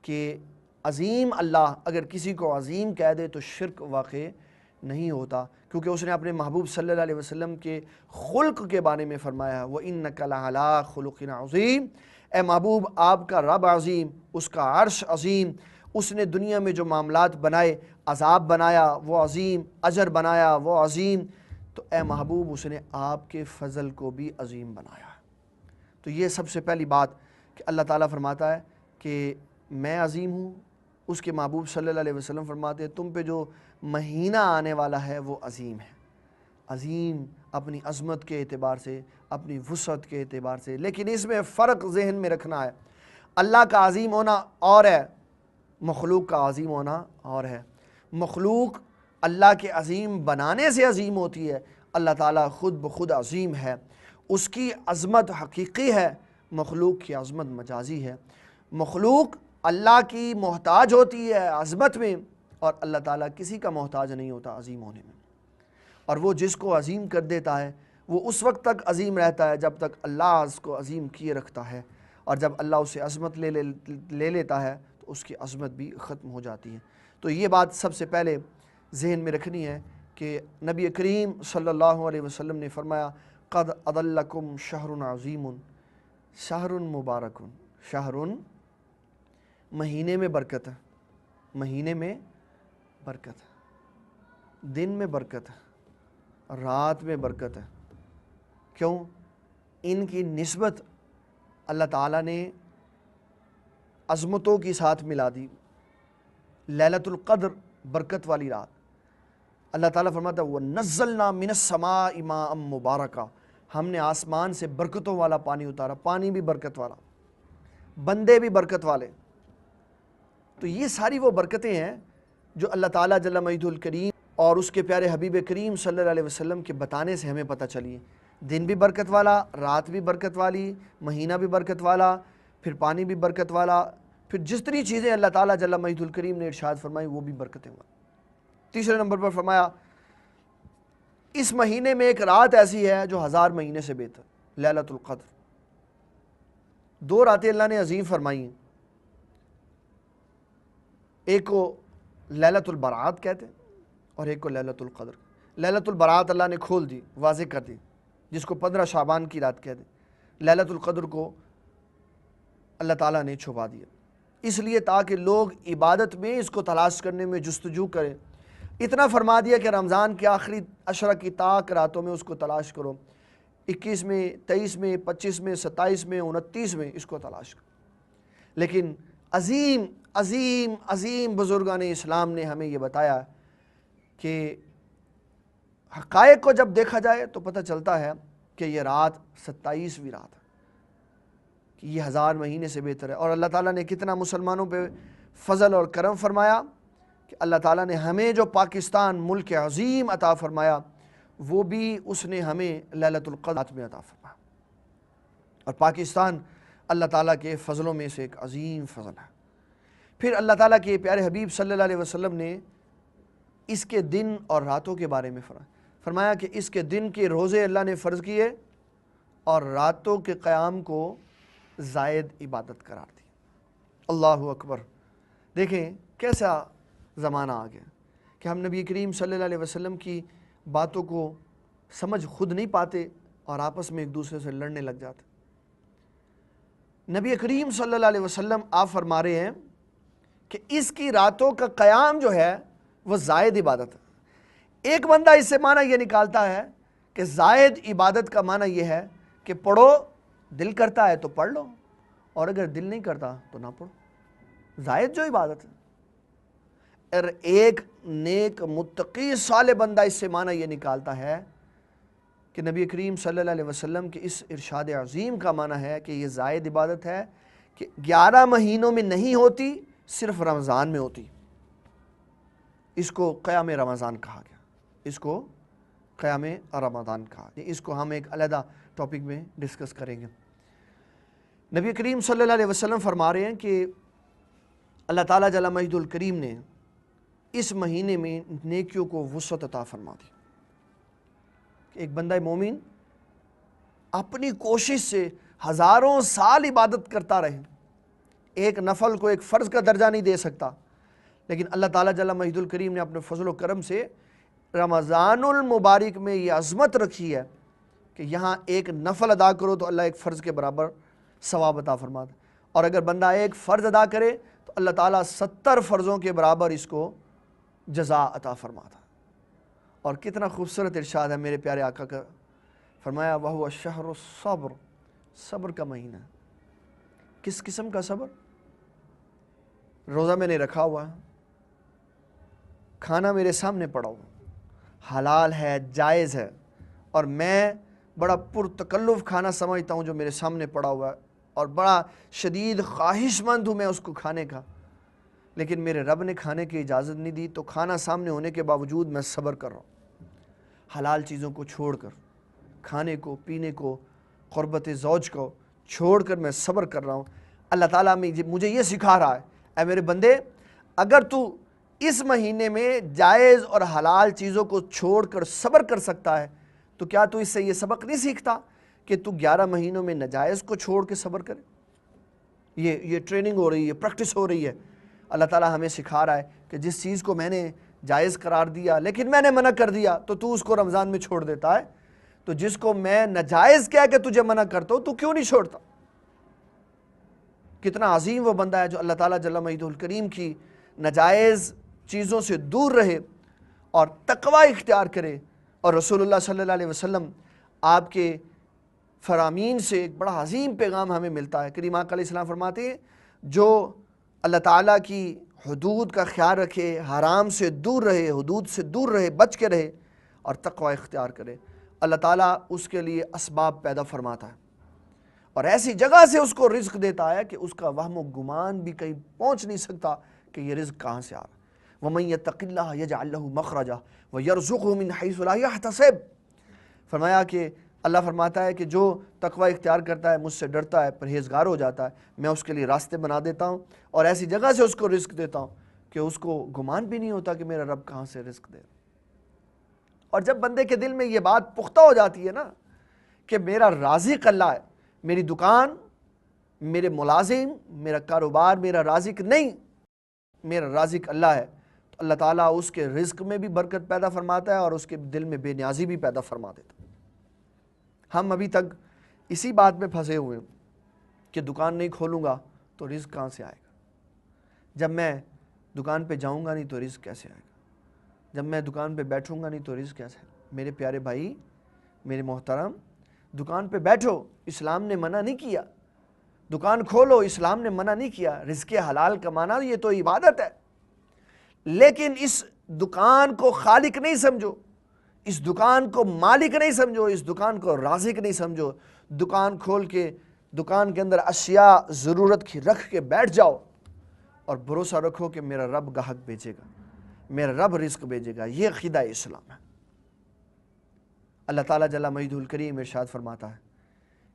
کہ عظیم اللہ اگر کسی کو عظیم کہہ دے تو شرک واقع نہیں ہوتا، کیونکہ اس نے اپنے محبوب صلی اللہ علیہ وسلم کے خلق کے بارے میں فرمایا وَإِنَّكَ لَعَلَىٰ خُلُقٍ عَظِيمٍ، اے محبوب آپ کا رب عظیم، اس کا عرش عظیم، اس نے دنیا میں جو معاملات بنائے، عذاب بنایا وہ عظیم، اجر بنایا وہ عظیم، تو اے محبوب اس نے آپ کے فضل کو بھی عظیم بنایا۔ تو یہ سب سے پہلی بات کہ اللہ تعالیٰ فرماتا ہے کہ میں عظیم ہوں، اس کے محبوب صلی اللہ علیہ وسلم فرماتے ہیں تم پہ جو مہینہ آنے والا ہے وہ عظیم ہے، عظیم اپنی عظمت کے اعتبار سے، اپنی وسعت کے اعتبار سے۔ لیکن اس میں فرق ذہن میں رکھنا ہے، اللہ کا عظیم ہونا اور ہے، مخلوق کا عظیم ہونا اور ہے۔ مخلوق اللہ کے عظیم بنانے سے عظیم ہوتی ہے، اللہ تعالیٰ خود بخود عظیم ہے، اس کی عظمت حقیقی ہے، مخلوق کی عظمت مجازی ہے۔ مخلوق اللہ کی محتاج ہوتی ہے عظمت میں، اور اللہ تعالیٰ کسی کا محتاج نہیں ہوتا عظیم ہونے میں۔ اور وہ جس کو عظیم کر دیتا ہے وہ اس وقت تک عظیم رہتا ہے جب تک اللہ اس کو عظیم کیے رکھتا ہے، اور جب اللہ اسے عظمت لے لیتا ہے تو اس کی عظمت بھی ختم ہو جاتی ہے۔ تو یہ بات سب سے پہلے ذہن میں رکھنی ہے کہ نبی کریم صلی اللہ علیہ وسلم نے فرمایا قد اضلکم شہر عظیم، شہر مبارک، شہر مہینے میں برکت ہے، مہینے میں برکت ہے، دن میں برکت ہے، رات میں برکت ہے۔ کیوں؟ ان کی نسبت اللہ تعالیٰ نے عظمتوں کے ساتھ ملا دی۔ لیلۃ القدر برکت والی رات، اللہ تعالیٰ فرماتا ہے وَنَزَّلْنَا مِنَ السَّمَاءِ مَاءً مُبَارَكًا، ہم نے آسمان سے برکتوں والا پانی اتارا، پانی بھی برکت والا، بندے بھی برکت والے۔ تو یہ ساری وہ برکتیں ہیں جو اللہ تعالیٰ جل مجیدہ الکریم اور اس کے پیارے حبیب کریم صلی اللہ علیہ وسلم کے بتانے سے ہمیں پتہ چلی ہے۔ دن بھی برکت والا، رات بھی برکت والی، مہینہ بھی برکت والا، پھر پانی بھی برکت والا، پھر جتنی چیزیں اللہ تعالیٰ جل مجیدہ الکریم نے ارشاد فرمائی وہ بھی برکتیں والی۔ تیسرے نمبر پر فرمایا اس مہینے میں ایک رات ایسی ہے جو 1000 مہینے سے بہتر، لیلۃ القدر۔ 2 راتیں اللہ نے عظیم فرمائی ہیں، ایک کو لیلۃ البرات کہتے ہیں اور ایک کو لیلۃ القدر۔ لیلۃ البرات اللہ نے کھول دی، واضح کر دی، جس کو 15 شعبان کی رات کہتے ہیں۔ لیلۃ القدر کو اللہ تعالیٰ نے چھپا دیا۔ اس لیے تاکہ لوگ عبادت میں اس کو تلاش کرنے میں جستجو کریں۔ اتنا فرما دیا کہ رمضان کے آخری عشرہ کی طاق راتوں میں اس کو تلاش کرو، 21 میں، 23 میں، 25 میں، 27 میں، 29 میں اس کو تلاش کرو۔ لیکن عظیم عظیم عظیم بزرگان اسلام نے ہمیں یہ بتایا کہ حقائق کو جب دیکھا جائے تو پتہ چلتا ہے کہ یہ رات 27ویں رات ہے، کہ یہ 1000 مہینے سے بہتر ہے۔ اور اللہ تعالیٰ نے کتنا مسلمانوں پہ فضل اور کرم فرمایا کہ اللہ تعالیٰ نے ہمیں جو پاکستان ملک عظیم عطا فرمایا، وہ بھی اس نے ہمیں لیلۃ القدر میں عطا فرمایا۔ اور پاکستان اللہ تعالیٰ کے فضلوں میں سے ایک عظیم فضل ہے۔ پھر اللہ تعالیٰ کے پیارے حبیب صلی اللہ علیہ وسلم نے اس کے دن اور راتوں کے بارے میں فرمایا کہ اس کے دن کے روزے اللہ نے فرض کیے اور راتوں کے قیام کو زائد عبادت قرار دی۔ اللہ اکبر! دیکھیں کیسا زمانہ آ گیا کہ ہم نبی کریم صلی اللہ علیہ وسلم کی باتوں کو سمجھ خود نہیں پاتے اور آپس میں ایک دوسرے سے لڑنے لگ جاتے۔ نبی کریم صلی اللہ علیہ وسلم آپ فرما رہے ہیں کہ اس کی راتوں کا قیام جو ہے وہ زائد عبادت ہے۔ ایک بندہ اس سے معنی یہ نکالتا ہے کہ زائد عبادت کا معنی یہ ہے کہ پڑھو، دل کرتا ہے تو پڑھ لو، اور اگر دل نہیں کرتا تو نہ پڑھو۔ زائد جو عبادت ہے۔ اور ایک نیک متقی صالح بندہ اس سے معنی یہ نکالتا ہے کہ نبی کریم صلی اللہ علیہ وسلم کے اس ارشاد عظیم کا معنی ہے کہ یہ زائد عبادت ہے کہ 11 مہینوں میں نہیں ہوتی، صرف رمضان میں ہوتی۔ اس کو قیام رمضان کہا گیا، اس کو قیام رمضان کہا گیا۔ اس کو ہم ایک علیحدہ ٹاپک میں ڈسکس کریں گے۔ نبی کریم صلی اللہ علیہ وسلم فرما رہے ہیں کہ اللہ تعالیٰ جل مجدہ الکریم نے اس مہینے میں نیکیوں کو وسعت عطا فرما دی کہ ایک بندہ مومن اپنی کوشش سے ہزاروں سال عبادت کرتا رہے، ایک نفل کو ایک فرض کا درجہ نہیں دے سکتا، لیکن اللہ تعالیٰ جل مجدہ الکریم نے اپنے فضل و کرم سے رمضان المبارک میں یہ عظمت رکھی ہے کہ یہاں ایک نفل ادا کرو تو اللہ ایک فرض کے برابر ثواب عطا فرماتا ہے، اور اگر بندہ ایک فرض ادا کرے تو اللہ تعالیٰ 70 فرضوں کے برابر اس کو جزا عطا فرماتا ہے۔ اور کتنا خوبصورت ارشاد ہے میرے پیارے آقا کا، فرمایا وَهُوَ الشَّهْرُ الصَّبْرُ، صبر کا مہینہ۔ کس قسم کا صبر؟ روزہ میں نے رکھا ہوا ہے، کھانا میرے سامنے پڑا ہوا، حلال ہے، جائز ہے، اور میں بڑا پرتکلف کھانا سمجھتا ہوں جو میرے سامنے پڑا ہوا ہے، اور بڑا شدید خواہش مند ہوں میں اس کو کھانے کا، لیکن میرے رب نے کھانے کی اجازت نہیں دی، تو کھانا سامنے ہونے کے باوجود میں صبر کر رہا ہوں، حلال چیزوں کو چھوڑ کر، کھانے کو، پینے کو، قربت زوج کو چھوڑ کر میں صبر کر رہا ہوں۔ اللہ تعالیٰ مجھے یہ سکھا رہا ہے، اے میرے بندے، اگر تو اس مہینے میں جائز اور حلال چیزوں کو چھوڑ کر صبر کر سکتا ہے تو کیا تو اس سے یہ سبق نہیں سیکھتا کہ تو 11 مہینوں میں ناجائز کو چھوڑ کے صبر کرے؟ یہ ٹریننگ ہو رہی ہے، پریکٹس ہو رہی ہے۔ اللہ تعالیٰ ہمیں سکھا رہا ہے کہ جس چیز کو میں نے جائز قرار دیا لیکن میں نے منع کر دیا تو اس کو رمضان میں چھوڑ دیتا ہے، تو جس کو میں ناجائز کہہ کے تجھے منع کرتا ہوں تو کیوں نہیں چھوڑتا؟ کتنا عظیم وہ بندہ ہے جو اللہ تعالیٰ جل مجدہ الکریم کی ناجائز چیزوں سے دور رہے اور تقوی اختیار کرے۔ اور رسول اللہ صلی اللہ علیہ وسلم آپ کے فرامین سے ایک بڑا عظیم پیغام ہمیں ملتا ہے۔ کریم آقا علیہ السلام فرماتے ہیں جو اللہ تعالیٰ کی حدود کا خیال رکھے، حرام سے دور رہے، حدود سے دور رہے، بچ کے رہے اور تقوی اختیار کرے، اللہ تعالیٰ اس کے لیے اسباب پیدا فرماتا ہے اور ایسی جگہ سے اس کو رزق دیتا ہے کہ اس کا وہم و گمان بھی کہیں پہنچ نہیں سکتا کہ یہ رزق کہاں سے آ رہا ہے۔ وَمَن يَتَّقِ اللَّهَ يَجْعَل لَّهُ مَخْرَجًا وَيَرْزُقْهُ مِنْ حَيْثُ لَا يَحْتَسِبُ۔ فرمایا کہ اللہ فرماتا ہے کہ جو تقوی اختیار کرتا ہے، مجھ سے ڈرتا ہے، پرہیزگار ہو جاتا ہے، میں اس کے لیے راستے بنا دیتا ہوں اور ایسی جگہ سے اس کو رزق دیتا ہوں کہ اس کو گمان بھی نہیں ہوتا کہ میرا رب کہاں سے رزق دے۔ اور جب بندے کے دل میں یہ بات پختہ ہو جاتی ہے نا کہ میرا رازق اللہ ہے، میری دکان، میرے ملازم، میرا کاروبار میرا رازق نہیں، میرا رازق اللہ ہے، تو اللہ تعالیٰ اس کے رزق میں بھی برکت پیدا فرماتا ہے اور اس کے دل میں بے نیازی بھی پیدا فرما دیتا ہے۔ ہم ابھی تک اسی بات میں پھنسے ہوئے ہیں کہ دکان نہیں کھولوں گا تو رزق کہاں سے آئے گا، جب میں دکان پہ جاؤں گا نہیں تو رزق کیسے آئے گا؟ جب میں دکان پہ بیٹھوں گا نہیں تو رزق کیسے آئے گا؟ میرے پیارے بھائی، میرے محترم، دکان پہ بیٹھو، اسلام نے منع نہیں کیا، دکان کھولو، اسلام نے منع نہیں کیا، رزق حلال کمانا یہ تو عبادت ہے، لیکن اس دکان کو خالق نہیں سمجھو، اس دکان کو مالک نہیں سمجھو، اس دکان کو رازق نہیں سمجھو۔ دکان کھول کے دکان کے اندر اشیاء ضرورت کی رکھ کے بیٹھ جاؤ اور بھروسہ رکھو کہ میرا رب گاہک بھیجے گا، میرا رب رزق بھیجے گا۔ یہ عقیدہ اسلام ہے۔ اللہ تعالیٰ جل مجدہ الکریم ارشاد فرماتا ہے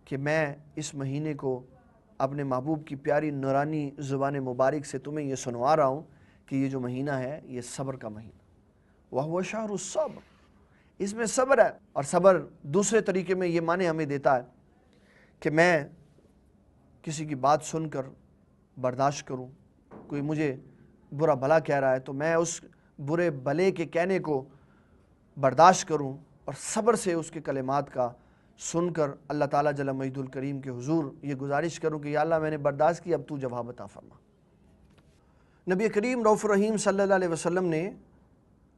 کہ میں اس مہینے کو اپنے محبوب کی پیاری نورانی زبان مبارک سے تمہیں یہ سنوا رہا ہوں کہ یہ جو مہینہ ہے یہ صبر کا مہینہ، وَهُوَ شَهْرُ الصَّبْرِ، اس میں صبر ہے۔ اور صبر دوسرے طریقے میں یہ معنی ہمیں دیتا ہے کہ میں کسی کی بات سن کر برداشت کروں، کوئی مجھے برا بھلا کہہ رہا ہے تو میں اس برے بھلے کے کہنے کو برداشت کروں اور صبر سے اس کے کلمات کا سن کر اللہ تعالیٰ جل مجدہ الکریم کے حضور یہ گزارش کروں کہ یا اللہ میں نے برداشت کی، اب تو جواب عطا فرما۔ نبی کریم رؤوف الرحیم صلی اللہ علیہ وسلم نے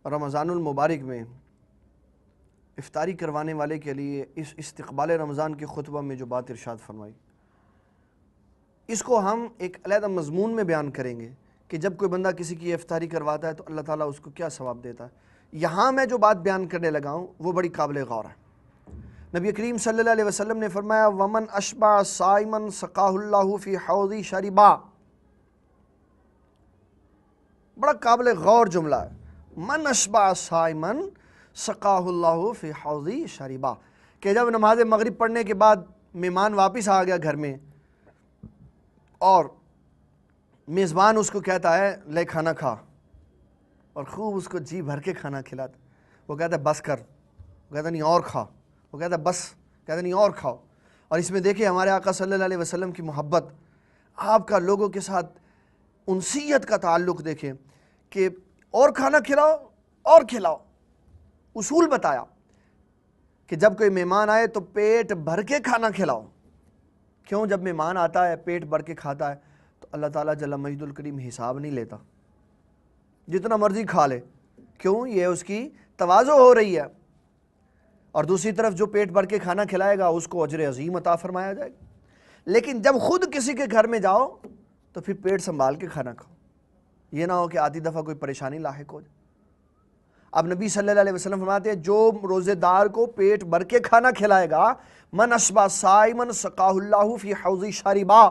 رمضان المبارک میں افطاری کروانے والے کے لیے اس استقبال رمضان کے خطبہ میں جو بات ارشاد فرمائی، اس کو ہم ایک علیحدہ مضمون میں بیان کریں گے کہ جب کوئی بندہ کسی کی افطاری کرواتا ہے تو اللہ تعالیٰ اس کو کیا ثواب دیتا ہے۔ یہاں میں جو بات بیان کرنے لگا ہوں وہ بڑی قابل غور ہے۔ نبی کریم صلی اللہ علیہ وسلم نے فرمایا وَمَنْ أَشْبَعَ صَائِمًا سَقَاهُ اللَّهُ فِي حَوْضِ شَرِبًا، بڑا قابل غور جملہ ہے، من اشبع صائمًا سقاہ اللہ فی حوض شربا، کہ جب نماز مغرب پڑھنے کے بعد مہمان واپس آ گیا گھر میں اور میزبان اس کو کہتا ہے لے کھانا کھا، اور خوب اس کو جی بھر کے کھانا کھلاتا، وہ کہتا ہے بس کر، وہ کہتا نہیں اور کھا، وہ کہتا ہے بس، کہتا نہیں اور کھاؤ۔ اور اس میں دیکھیں ہمارے آقا صلی اللہ علیہ وسلم کی محبت، آپ کا لوگوں کے ساتھ انسیت کا تعلق دیکھیں کہ اور کھانا کھلاؤ اور کھلاؤ۔ اصول بتایا کہ جب کوئی مہمان آئے تو پیٹ بھر کے کھانا کھلاؤ۔ کیوں؟ جب مہمان آتا ہے پیٹ بھر کے کھاتا ہے تو اللہ تعالیٰ جل مجدہ الکریم حساب نہیں لیتا، جتنا مرضی کھا لے۔ کیوں؟ یہ اس کی تواضع ہو رہی ہے۔ اور دوسری طرف جو پیٹ بھر کے کھانا کھلائے گا اس کو اجر عظیم عطا فرمایا جائے گا۔ لیکن جب خود کسی کے گھر میں جاؤ تو پھر پیٹ سنبھال کے کھانا کھاؤ، یہ نہ ہو کہ آتی دفعہ کوئی پریشانی لاحق ہو جائے۔ اب نبی صلی اللہ علیہ وسلم فرماتے ہیں جو روزے دار کو پیٹ بھر کے کھانا کھلائے گا، من اشبع صائمًا سقاہ اللہ فی حوض شربا،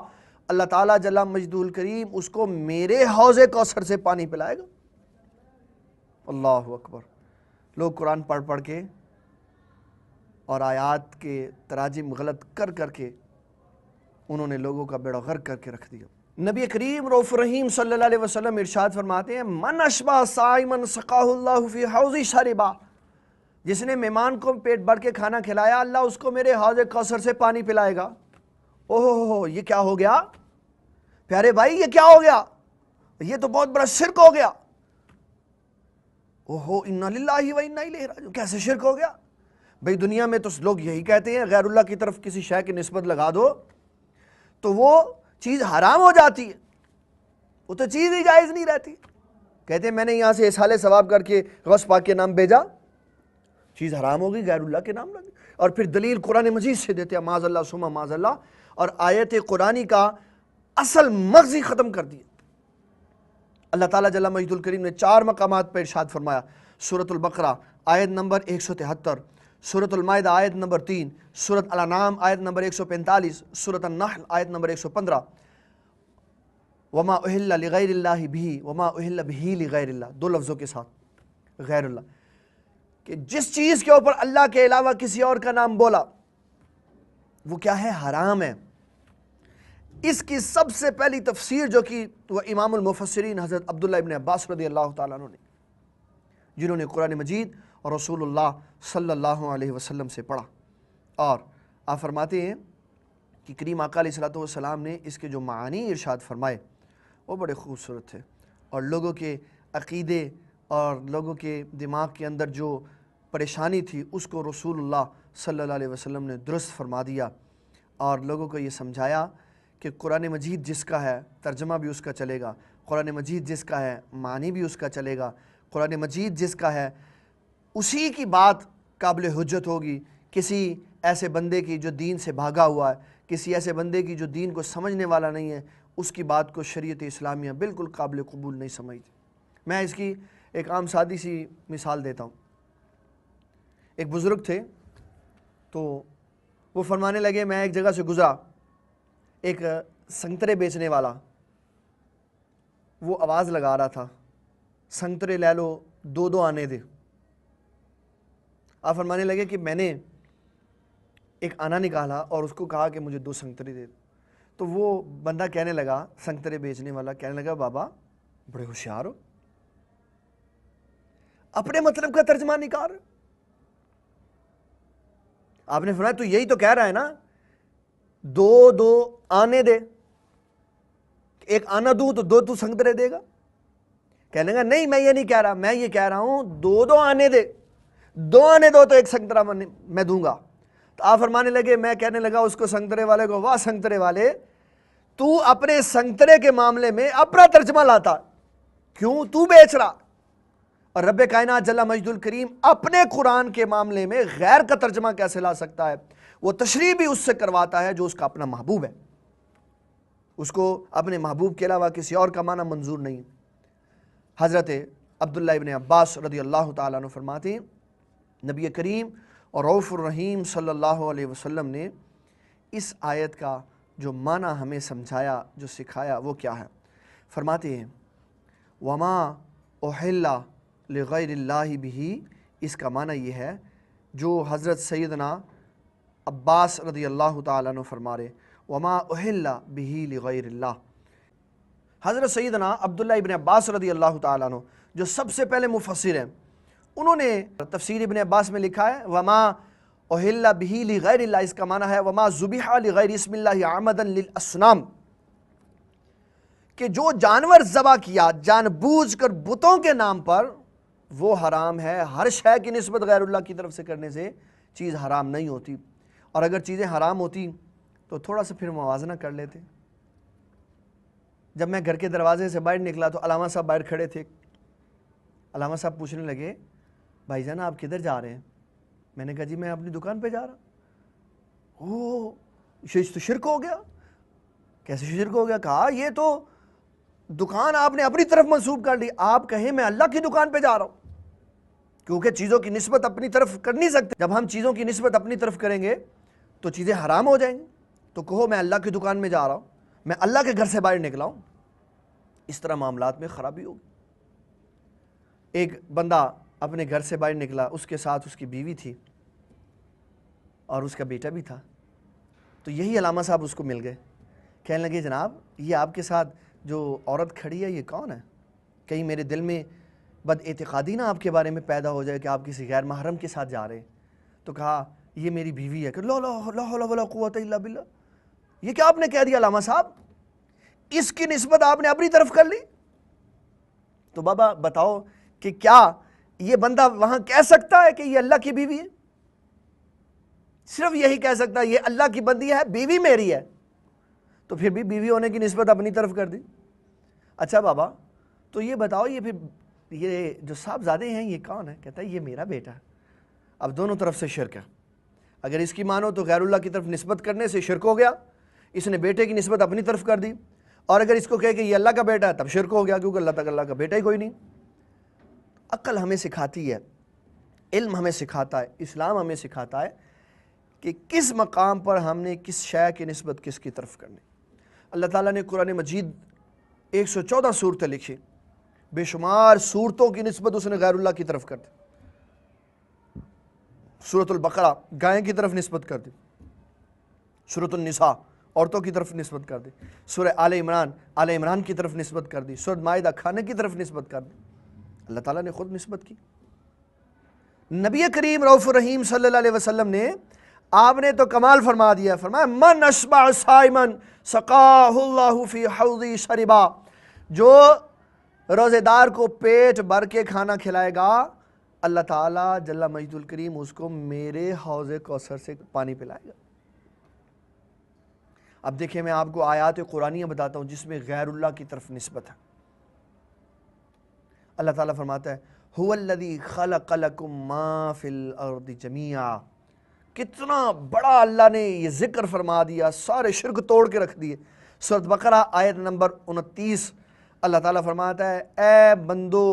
اللہ تعالیٰ جل مجدہ الکریم اس کو میرے حوض کوثر سے پانی پلائے گا۔ اللہ اکبر۔ لوگ قرآن پڑھ پڑھ کے اور آیات کے تراجم غلط کر کر کے انہوں نے لوگوں کا بیڑا غرق کر کے رکھ دیا۔ نبی کریم رؤوف الرحیم صلی اللہ علیہ وسلم ارشاد فرماتے ہیں من اشبع صائمًا سقاہ اللہ فی حوض شربا، جس نے مہمان کو پیٹ بھر کے کھانا کھلایا اللہ اس کو میرے حوض کوثر سے پانی پلائے گا۔ اوہ یہ کیا ہو گیا پیارے بھائی، یہ کیا ہو گیا؟ یہ تو بہت بڑا شرک ہو گیا۔ اوہو انا للہ و انا الیہ راجعون، کیسے شرک ہو گیا؟ بھئی دنیا میں تو لوگ یہی کہتے ہیں غیر اللہ کی طرف کسی شے کی نسبت لگا دو تو وہ چیز حرام ہو جاتی ہے، وہ تو چیز ہی جائز نہیں رہتی۔ کہتے ہیں میں نے یہاں سے اصحال ثواب کر کے غوث پاک کے نام بھیجا، چیز حرام ہوگی، غیر اللہ کے نام لگی، اور پھر دلیل قرآن مجید سے دیتے ہیں معاذ اللہ ثم معاذ اللہ، اور آیت قرآنی کا اصل مغزی ختم کر دیا۔ اللہ تعالیٰ جل مجدہ الکریم نے 4 مقامات پر ارشاد فرمایا، سورۃ البقرہ آیت نمبر 173، سورۃ المائدہ آیت نمبر 3، سورۃ الانعام آیت نمبر 145، سورۃ النحل آیت نمبر 115، وما اہل لغیر اللہ بھی وما اہل بھی لغیر اللہ، 2 لفظوں کے ساتھ غیر اللہ، کہ جس چیز کے اوپر اللہ کے علاوہ کسی اور کا نام بولا وہ کیا ہے؟ حرام ہے۔ اس کی سب سے پہلی تفسیر جو کی وہ امام المفسرین حضرت عبداللہ ابن عباس رضی اللہ تعالیٰ عنہ نے، جنہوں نے قرآن مجید اور رسول اللہ صلی اللہ علیہ وسلم سے پڑھا، اور آپ فرماتے ہیں کہ کریم آقا علیہ الصلوۃ والسلام نے اس کے جو معانی ارشاد فرمائے وہ بڑے خوبصورت تھے، اور لوگوں کے عقیدے اور لوگوں کے دماغ کے اندر جو پریشانی تھی اس کو رسول اللہ صلی اللہ علیہ وسلم نے درست فرما دیا، اور لوگوں کو یہ سمجھایا کہ قرآن مجید جس کا ہے ترجمہ بھی اس کا چلے گا، قرآن مجید جس کا ہے معنی بھی اس کا چلے گا، قرآن مجید جس کا ہے اسی کی بات قابل حجت ہوگی۔ کسی ایسے بندے کی جو دین سے بھاگا ہوا ہے، کسی ایسے بندے کی جو دین کو سمجھنے والا نہیں ہے، اس کی بات کو شریعت اسلامیہ بالکل قابل قبول نہیں سمجھتی۔ میں اس کی ایک عام سادی سی مثال دیتا ہوں۔ ایک بزرگ تھے، تو وہ فرمانے لگے، میں ایک جگہ سے گزرا، ایک سنگترے بیچنے والا وہ آواز لگا رہا تھا، سنگترے لے لو، 2 آنے دے۔ آپ فرمانے لگے کہ میں نے ایک آنا نکالا اور اس کو کہا کہ مجھے 2 سنگترے دے دو۔ تو وہ بندہ کہنے لگا، سنگترے بیچنے والا کہنے لگا، بابا بڑے ہوشیار ہو، اپنے مطلب کا ترجمہ نکال۔ آپ نے فرمایا تو یہی تو کہہ رہا ہے نا، 2 آنے دے، ایک آنا دوں تو 2 تو سنگترے دے گا۔ کہنے لگا نہیں، میں یہ نہیں کہہ رہا، میں یہ کہہ رہا ہوں 2 آنے دے، 2 آنے دو تو 1 سنگترا میں دوں گا۔ تو آپ فرمانے لگے، میں کہنے لگا اس کو، سنگترے والے کو، واہ سنگترے والے، تو اپنے سنگترے کے معاملے میں اپنا ترجمہ لاتا، کیوں تو بیچ رہا؟ اور رب کائنات جل مجد الکریم اپنے قرآن کے معاملے میں غیر کا ترجمہ کیسے لا سکتا ہے؟ وہ تشریح بھی اس سے کرواتا ہے جو اس کا اپنا محبوب ہے، اس کو اپنے محبوب کے علاوہ کسی اور کا معنی منظور نہیں۔ حضرت عبداللہ ابن عباس رضی اللہ تعالیٰ عنہ فرماتے ہیں، نبی کریم اور رؤوف الرحیم صلی اللہ علیہ وسلم نے اس آیت کا جو معنی ہمیں سمجھایا، جو سکھایا، وہ کیا ہے؟ فرماتے ہیں وما احل لغیر اللہ بھی، اس کا معنی یہ ہے جو حضرت سیدنا عباس رضی اللہ تعالیٰ عنہ فرما رہے، وما احل بھی لغیر اللہ۔ حضرت سیدنا عبداللہ ابن عباس رضی اللہ تعالیٰ عنہ جو سب سے پہلے مفسر ہیں، انہوں نے تفسیر ابن عباس میں لکھا ہے وما احل بھی لغیر اللہ، اس کا معنی ہے وما ذبح لغیر اسم اللہ عمدا للاسنام، کہ جو جانور ذبح کیا جان بوجھ کر بتوں کے نام پر، وہ حرام ہے۔ ہر شے کی نسبت غیر اللہ کی طرف سے کرنے سے چیز حرام نہیں ہوتی، اور اگر چیزیں حرام ہوتی تو تھوڑا سا پھر موازنہ کر لیتے۔ جب میں گھر کے دروازے سے باہر نکلا تو علامہ صاحب باہر کھڑے تھے۔ علامہ صاحب پوچھنے لگے، بھائی جان آپ کدھر جا رہے ہیں؟ میں نے کہا جی میں اپنی دکان پہ جا رہا۔ اوہ یہ تو شرک ہو گیا۔ کیسے شرک ہو گیا؟ کہا یہ تو دکان آپ نے اپنی طرف منسوب کر لی، آپ کہیں میں اللہ کی دکان پہ جا رہا ہوں، کیونکہ چیزوں کی نسبت اپنی طرف کر نہیں سکتے۔ جب ہم چیزوں کی نسبت اپنی طرف کریں گے تو چیزیں حرام ہو جائیں گی۔ تو کہو میں اللہ کی دکان میں جا رہا ہوں، میں اللہ کے گھر سے باہر نکلا ہوں، اس طرح معاملات میں خرابی ہوگی۔ ایک بندہ اپنے گھر سے باہر نکلا، اس کے ساتھ اس کی بیوی تھی اور اس کا بیٹا بھی تھا۔ تو یہی علامہ صاحب اس کو مل گئے، کہنے لگے جناب یہ آپ کے ساتھ جو عورت کھڑی ہے یہ کون ہے؟ کہیں میرے دل میں بد اعتقادی نہ آپ کے بارے میں پیدا ہو جائے کہ آپ کسی غیر محرم کے ساتھ جا رہے ہیں۔ تو کہا یہ میری بیوی ہے۔ کہ لا حول ولا قوت الا باللہ، یہ کیا آپ نے کہہ دیا علامہ صاحب؟ اس کی نسبت آپ نے اپنی طرف کر لی؟ تو بابا بتاؤ کہ کیا یہ بندہ وہاں کہہ سکتا ہے کہ یہ اللہ کی بیوی ہے؟ صرف یہی کہہ سکتا ہے یہ اللہ کی بندی ہے، بیوی میری ہے، تو پھر بھی بیوی ہونے کی نسبت اپنی طرف کر دی۔ اچھا بابا تو یہ بتاؤ یہ پھر یہ جو صاحبزادے ہیں یہ کون ہے؟ کہتا ہے یہ میرا بیٹا ہے۔ اب دونوں طرف سے شرک ہے۔ اگر اس کی مانو تو غیر اللہ کی طرف نسبت کرنے سے شرک ہو گیا، اس نے بیٹے کی نسبت اپنی طرف کر دی، اور اگر اس کو کہے کہ یہ اللہ کا بیٹا ہے تب شرک ہو گیا، کیونکہ اللہ تک اللہ کا بیٹا ہی کوئی نہیں۔ عقل ہمیں سکھاتی ہے، علم ہمیں سکھاتا ہے، اسلام ہمیں سکھاتا ہے کہ کس مقام پر ہم نے کس شے کی نسبت کس کی طرف کرنی۔ اللہ تعالیٰ نے قرآن مجید 114 صورتیں لکھی، بے شمار صورتوں کی نسبت اس نے غیر اللہ کی طرف کر دی۔ سورۃ البقرہ گائے کی طرف نسبت کر دی، سورۃ النساء عورتوں کی طرف نسبت کر دی، سورہ آل عمران کی طرف نسبت کر دی، سورۃ مائدہ کھانے کی طرف نسبت کر دی۔ اللہ تعالیٰ نے خود نسبت کی۔ نبی کریم رؤوف الرحیم صلی اللہ علیہ وسلم نے، آپ نے تو کمال فرما دیا، فرمایا من اشبع صائما سقاہ اللہ فی حوضی شربا، جو روزے دار کو پیٹ بھر کے کھانا کھلائے گا اللہ تعالیٰ جل مجد الکریم اس کو میرے حوض کوثر سے پانی پلائے گا۔ اب دیکھیں میں آپ کو آیات قرآنیہ بتاتا ہوں جس میں غیر اللہ کی طرف نسبت ہے۔ اللہ تعالیٰ فرماتا ہے هُوَ الَّذِي خَلَقَ لَكُم مَّا فِي الْأَرْضِ جَمِيعًا، کتنا بڑا اللہ نے یہ ذکر فرما دیا، سارے شرک توڑ کے رکھ دیے۔ سورۃ بقرہ آیت نمبر 29 اللہ تعالیٰ فرماتا ہے اے بندو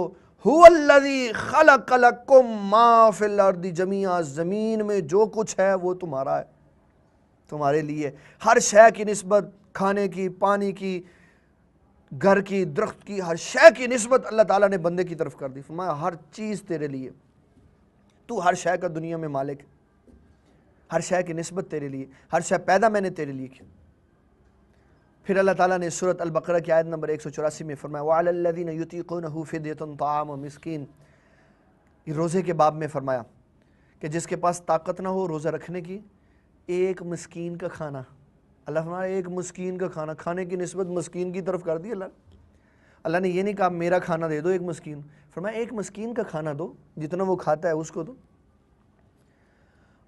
هُوَ الَّذِي خَلَقَ لَكُم مَّا فِي الْأَرْضِ جَمِيعًا، زمین میں جو کچھ ہے وہ تمہارا ہے، تمہارے لیے ہر شے کی نسبت، کھانے کی، پانی کی، گھر کی، درخت کی، ہر شے کی نسبت اللہ تعالیٰ نے بندے کی طرف کر دی۔ فرمایا ہر چیز تیرے لیے، تو ہر شے کا دنیا میں مالک ہے، ہر شے کی نسبت تیرے لیے، ہر شے پیدا میں نے تیرے لیے کی۔ پھر اللہ تعالیٰ نے سورۃ البقرہ کی آیت نمبر 184 میں فرمایا وَعَلَى الَّذِينَ يُطِيقُونَهُ فِدْيَةٌ طَعَامُ مِسْكِينٍ، یہ روزے کے باب میں فرمایا کہ جس کے پاس طاقت نہ ہو روزہ رکھنے کی، ایک مسکین کا کھانا، اللہ فرمایا ایک مسکین کا کھانا، کھانے کی نسبت مسکین کی طرف کر دی اللہ نے یہ نہیں کہا میرا کھانا دے دو ایک مسکین، فرمایا ایک مسکین کا کھانا دو، جتنا وہ کھاتا ہے اس کو دو۔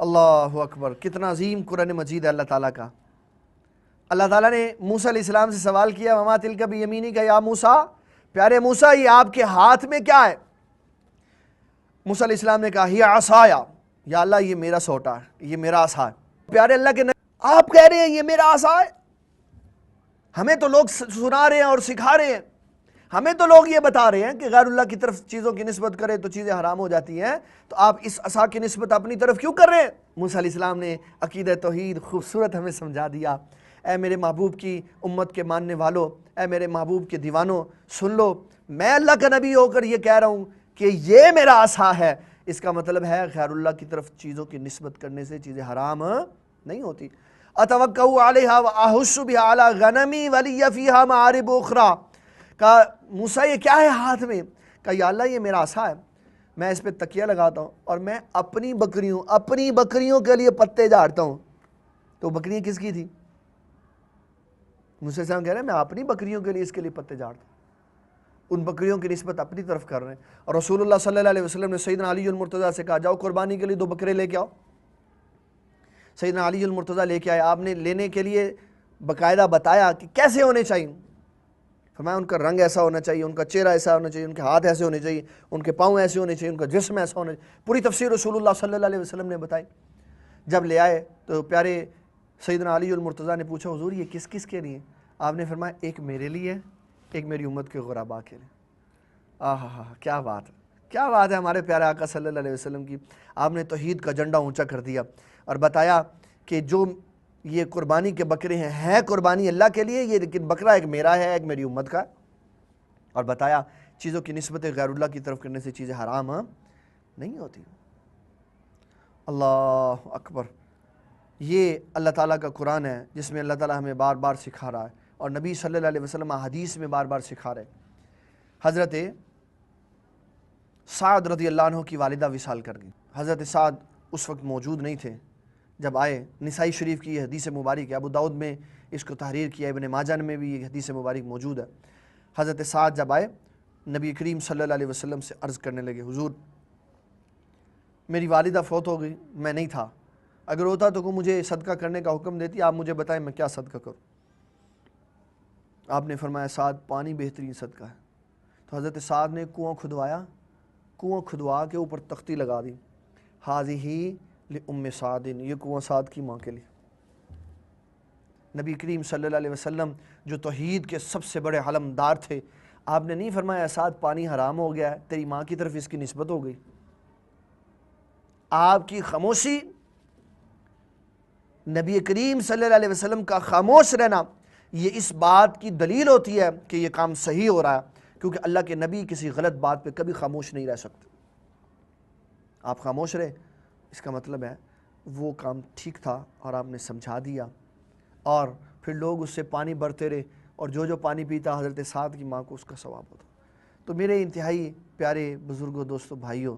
اللہ اکبر، کتنا عظیم قرآن مجید ہے اللہ تعالیٰ کا۔ اللہ تعالیٰ نے موسیٰ علیہ السلام سے سوال کیا وَمَا تِلْكَ بِيَمِينِكَ یا موسیٰ، پیارے موسیٰ یہ آپ کے ہاتھ میں کیا ہے؟ موسیٰ علیہ السلام نے کہا ہی عصایا، یا اللہ یہ میرا سوٹا ہے، یہ میرا عصا ہے۔ پیارے اللہ کے نبی آپ کہہ رہے ہیں یہ میرا عصا ہے؟ ہمیں تو لوگ سنا رہے ہیں اور سکھا رہے ہیں، ہمیں تو لوگ یہ بتا رہے ہیں کہ غیر اللہ کی طرف چیزوں کی نسبت کرے تو چیزیں حرام ہو جاتی ہیں، تو آپ اس عصا کی نسبت اپنی طرف کیوں کر رہے ہیں؟ موسیٰ علیہ السلام نے عقیدہ توحید خوبصورت ہمیں سمجھا دیا۔ اے میرے محبوب کی امت کے ماننے والوں، اے میرے محبوب کے دیوانوں، سن لو، میں اللہ کا نبی ہو کر یہ کہہ رہا ہوں کہ یہ میرا عصا ہے، اس کا مطلب ہے غیر اللہ کی طرف چیزوں کی نسبت کرنے سے چیزیں حرام نہیں ہوتی۔ اتوکل علیہا واحش بها علی غنمی ولی فیہا معارب اخری، کہا موسیٰ یہ کیا ہے ہاتھ میں؟ کہا یا اللہ یہ میرا عصا ہے، میں اس پہ تکیہ لگاتا ہوں اور میں اپنی بکریوں کے لیے پتے جھاڑتا ہوں۔ تو بکریاں کس کی تھی؟ موسیٰ السلام کہہ رہے ہیں میں اپنی بکریوں کے لیے اس کے لیے پتے جھاڑتا ہوں، ان بکریوں کی نسبت اپنی طرف کر رہے ہیں۔ اور رسول اللہ صلی اللہ علیہ وسلم نے سیدنا علی المرتضیٰ سے کہا جاؤ قربانی کے لیے 2 بکرے لے کے آؤ۔ سیدنا علی المرتضیٰ لے کے آئے، آپ نے لینے کے لیے باقاعدہ بتایا کہ کیسے ہونے چاہیے، فرمایا ان کا رنگ ایسا ہونا چاہیے، ان کا چہرہ ایسا ہونا چاہیے، ان کے ہاتھ ایسے ہونے چاہیے، ان کے پاؤں ایسے ہونے چاہیے، ان کا جسم ایسا ہونا چاہیے، پوری تفسیر رسول اللہ صلی اللہ علیہ وسلم نے بتائی۔ جب لے آئے تو پیارے سیدنا علی المرتضیٰ نے پوچھا حضور یہ کس کس کے لیے؟ آپ نے فرمایا ایک میرے لیے، ایک میری امت کے غرباء کے لیے۔ آہا کیا بات ہے، کیا بات ہے ہمارے پیارے آقا صلی اللہ علیہ وسلم کی۔ آپ نے توحید کا جھنڈا اونچا کر دیا اور بتایا کہ جو یہ قربانی کے بکرے ہیں قربانی اللہ کے لیے، یہ لیکن بکرا ایک میرا ہے، ایک میری امت کا، اور بتایا چیزوں کی نسبت غیر اللہ کی طرف کرنے سے چیزیں حرام نہیں ہوتی۔ اللہ اکبر، یہ اللہ تعالیٰ کا قرآن ہے جس میں اللہ تعالیٰ ہمیں بار بار سکھا رہا ہے، اور نبی صلی اللہ علیہ وسلم حدیث میں بار بار سکھا رہے۔ حضرت سعد رضی اللہ عنہ کی والدہ وصال کر گئی۔ حضرت سعد اس وقت موجود نہیں تھے جب آئے۔ نسائی شریف کی یہ حدیث مبارک ہے، ابو داؤد میں اس کو تحریر کیا، ابن ماجہ میں بھی یہ حدیث مبارک موجود ہے۔ حضرت سعد جب آئے نبی کریم صلی اللہ علیہ وسلم سے عرض کرنے لگے حضور میری والدہ فوت ہو گئی، میں نہیں تھا، اگر ہوتا تو مجھے صدقہ کرنے کا حکم دیتی، آپ مجھے بتائیں میں کیا صدقہ کروں؟ آپ نے فرمایا سعد پانی بہترین صدقہ ہے۔ تو حضرت سعد نے کنواں کھدوایا، کنواں کھدوا کے اوپر تختی لگا دی، ہذہ لأم سعد، یہ کنواں سعد کی ماں کے لیے۔ نبی کریم صلی اللہ علیہ وسلم جو توحید کے سب سے بڑے علمدار تھے، آپ نے نہیں فرمایا سعد پانی حرام ہو گیا ہے، تیری ماں کی طرف اس کی نسبت ہو گئی۔ آپ کی خاموشی، نبی کریم صلی اللہ علیہ وسلم کا خاموش رہنا، یہ اس بات کی دلیل ہوتی ہے کہ یہ کام صحیح ہو رہا ہے، کیونکہ اللہ کے نبی کسی غلط بات پہ کبھی خاموش نہیں رہ سکتے۔ آپ خاموش رہے، اس کا مطلب ہے وہ کام ٹھیک تھا اور آپ نے سمجھا دیا، اور پھر لوگ اس سے پانی بھرتے رہے، اور جو پانی پیتا حضرت سعد کی ماں کو اس کا ثواب ہوتا۔ تو میرے انتہائی پیارے بزرگوں، دوستوں، بھائیوں،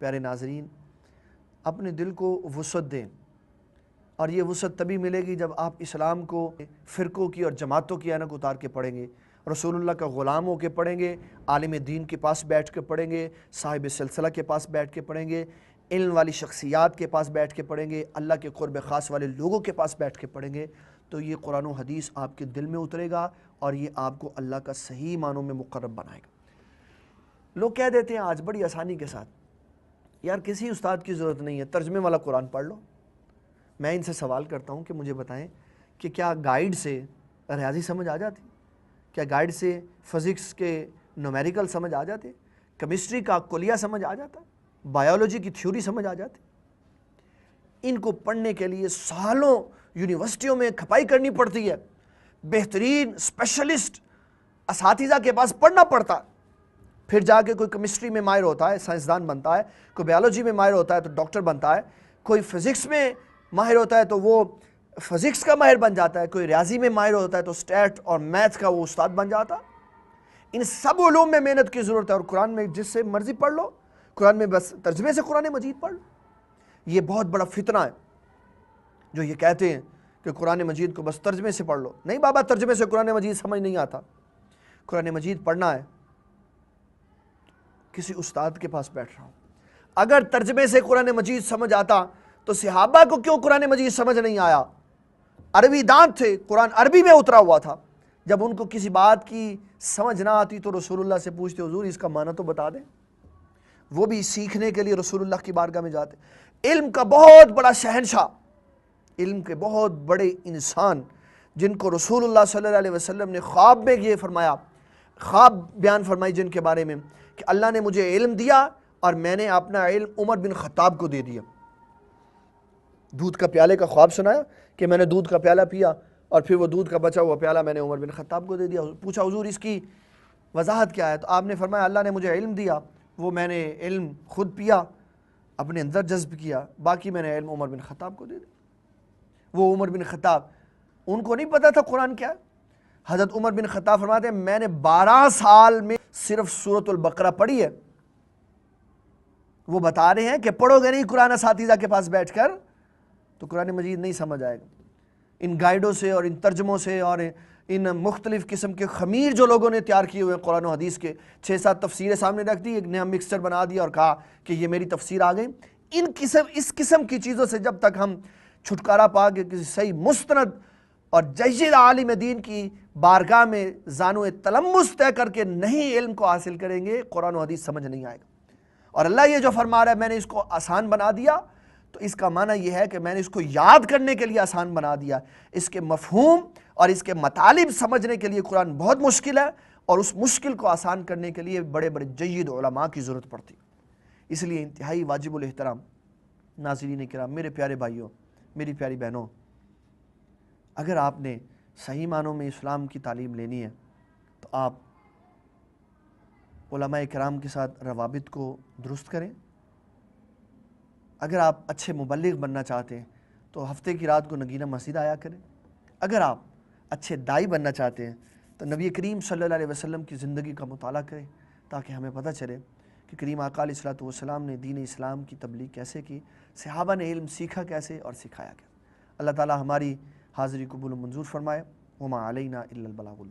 پیارے ناظرین، اپنے دل کو وسعت دیں، اور یہ وسعت تبھی ملے گی جب آپ اسلام کو فرقوں کی اور جماعتوں کی اینک اتار کے پڑھیں گے، رسول اللہ کا غلام ہو کے پڑھیں گے، عالم دین کے پاس بیٹھ کے پڑھیں گے، صاحب سلسلہ کے پاس بیٹھ کے پڑھیں گے، علم والی شخصیات کے پاس بیٹھ کے پڑھیں گے، اللہ کے قرب خاص والے لوگوں کے پاس بیٹھ کے پڑھیں گے، تو یہ قرآن و حدیث آپ کے دل میں اترے گا اور یہ آپ کو اللہ کا صحیح معنوں میں مقرب بنائے گا۔ لوگ کہہ دیتے ہیں آج بڑی آسانی کے ساتھ، یار کسی استاد کی ضرورت نہیں ہے، ترجمے والا قرآن پڑھ لو۔ میں ان سے سوال کرتا ہوں کہ مجھے بتائیں کہ کیا گائیڈ سے ریاضی سمجھ آ جاتی؟ کیا گائیڈ سے فزکس کے نومیریکل سمجھ آ جاتے؟ کیمسٹری کا کلیہ سمجھ آ جاتا؟ بایولوجی کی تھیوری سمجھ آ جاتی؟ ان کو پڑھنے کے لیے سالوں یونیورسٹیوں میں کھپائی کرنی پڑتی ہے، بہترین اسپیشلسٹ اساتذہ کے پاس پڑھنا پڑتا، پھر جا کے کوئی کیمسٹری میں ماہر ہوتا ہے، سائنسدان بنتا ہے، کوئی بیالوجی میں ماہر ہوتا ہے تو ڈاکٹر بنتا ہے، کوئی فزکس میں ماہر ہوتا ہے تو وہ فزکس کا ماہر بن جاتا ہے، کوئی ریاضی میں ماہر ہوتا ہے تو اسٹیٹ اور میتھ کا وہ استاد بن جاتا۔ ان سب علوم میں محنت کی ضرورت ہے، اور قرآن میں جس سے مرضی پڑھ لو، قرآن میں بس ترجمے سے قرآن مجید پڑھ لو۔ یہ بہت بڑا فتنہ ہے جو یہ کہتے ہیں کہ قرآن مجید کو بس ترجمے سے پڑھ لو۔ نہیں بابا، ترجمے سے قرآن مجید سمجھ نہیں آتا۔ قرآن مجید پڑھنا ہے کسی استاد کے پاس بیٹھ رہا ہوں۔ اگر ترجمے سے قرآن مجید سمجھ آتا تو صحابہ کو کیوں قرآن مجید سمجھ نہیں آیا؟ عربی دان تھے، قرآن عربی میں اترا ہوا تھا۔ جب ان کو کسی بات کی سمجھ نہ آتی تو رسول اللہ سے پوچھتے، حضور اس کا معنی تو بتا دیں۔ وہ بھی سیکھنے کے لیے رسول اللہ کی بارگاہ میں جاتے۔ علم کا بہت بڑا شہنشاہ، علم کے بہت بڑے انسان جن کو رسول اللہ صلی اللہ علیہ وسلم نے خواب میں یہ فرمایا، خواب بیان فرمائی جن کے بارے میں کہ اللہ نے مجھے علم دیا اور میں نے اپنا علم عمر بن خطاب کو دے دیا۔ دودھ کا پیالے کا خواب سنایا کہ میں نے دودھ کا پیالہ پیا اور پھر وہ دودھ کا بچا ہوا پیالہ میں نے عمر بن خطاب کو دے دیا۔ پوچھا حضور اس کی وضاحت کیا ہے؟ تو آپ نے فرمایا اللہ نے مجھے علم دیا، وہ میں نے علم خود پیا، اپنے اندر جذب کیا، باقی میں نے علم عمر بن خطاب کو دے دیا۔ وہ عمر بن خطاب، ان کو نہیں پتا تھا قرآن کیا ہے۔ حضرت عمر بن خطاب فرماتے ہیں میں نے 12 سال میں صرف سورۃ البقرہ پڑھی ہے۔ وہ بتا رہے ہیں کہ پڑھو گے نہیں قرآن اساتذہ کے پاس بیٹھ کر تو قرآن مجید نہیں سمجھ آئے گا۔ ان گائیڈوں سے اور ان ترجموں سے اور ان مختلف قسم کے خمیر جو لوگوں نے تیار کیے ہوئے ہیں قرآن و حدیث کے، 6-7 تفسیریں سامنے رکھ دی، ایک نیا مکسچر بنا دیا اور کہا کہ یہ میری تفسیر آ گئی۔ اس قسم کی چیزوں سے جب تک ہم چھٹکارا پا کے کسی صحیح مستند اور جید عالم دین کی بارگاہ میں زانو تلمس طے کر کے نہیں علم کو حاصل کریں گے، قرآن و حدیث سمجھ نہیں آئے گا۔ اور اللہ یہ جو فرما رہا ہے میں نے اس کو آسان بنا دیا، تو اس کا معنی یہ ہے کہ میں نے اس کو یاد کرنے کے لیے آسان بنا دیا۔ اس کے مفہوم اور اس کے مطالب سمجھنے کے لیے قرآن بہت مشکل ہے، اور اس مشکل کو آسان کرنے کے لیے بڑے بڑے جید علماء کی ضرورت پڑتی۔ اس لیے انتہائی واجب الاحترام ناظرین کرام، میرے پیارے بھائیوں، میری پیاری بہنوں، اگر آپ نے صحیح معنوں میں اسلام کی تعلیم لینی ہے تو آپ علماء کرام کے ساتھ روابط کو درست کریں۔ اگر آپ اچھے مبلغ بننا چاہتے ہیں تو ہفتے کی رات کو نگینہ مسجد آیا کریں۔ اگر آپ اچھے دائی بننا چاہتے ہیں تو نبی کریم صلی اللہ علیہ وسلم کی زندگی کا مطالعہ کریں، تاکہ ہمیں پتہ چلے کہ کریم آقا علیہ الصلوۃ والسلام نے دین اسلام کی تبلیغ کیسے کی، صحابہ نے علم سیکھا کیسے اور سکھایا کیا۔ اللہ تعالی ہماری حاضری قبول و منظور فرمائے۔ وما علینا الا البلاغ المبین۔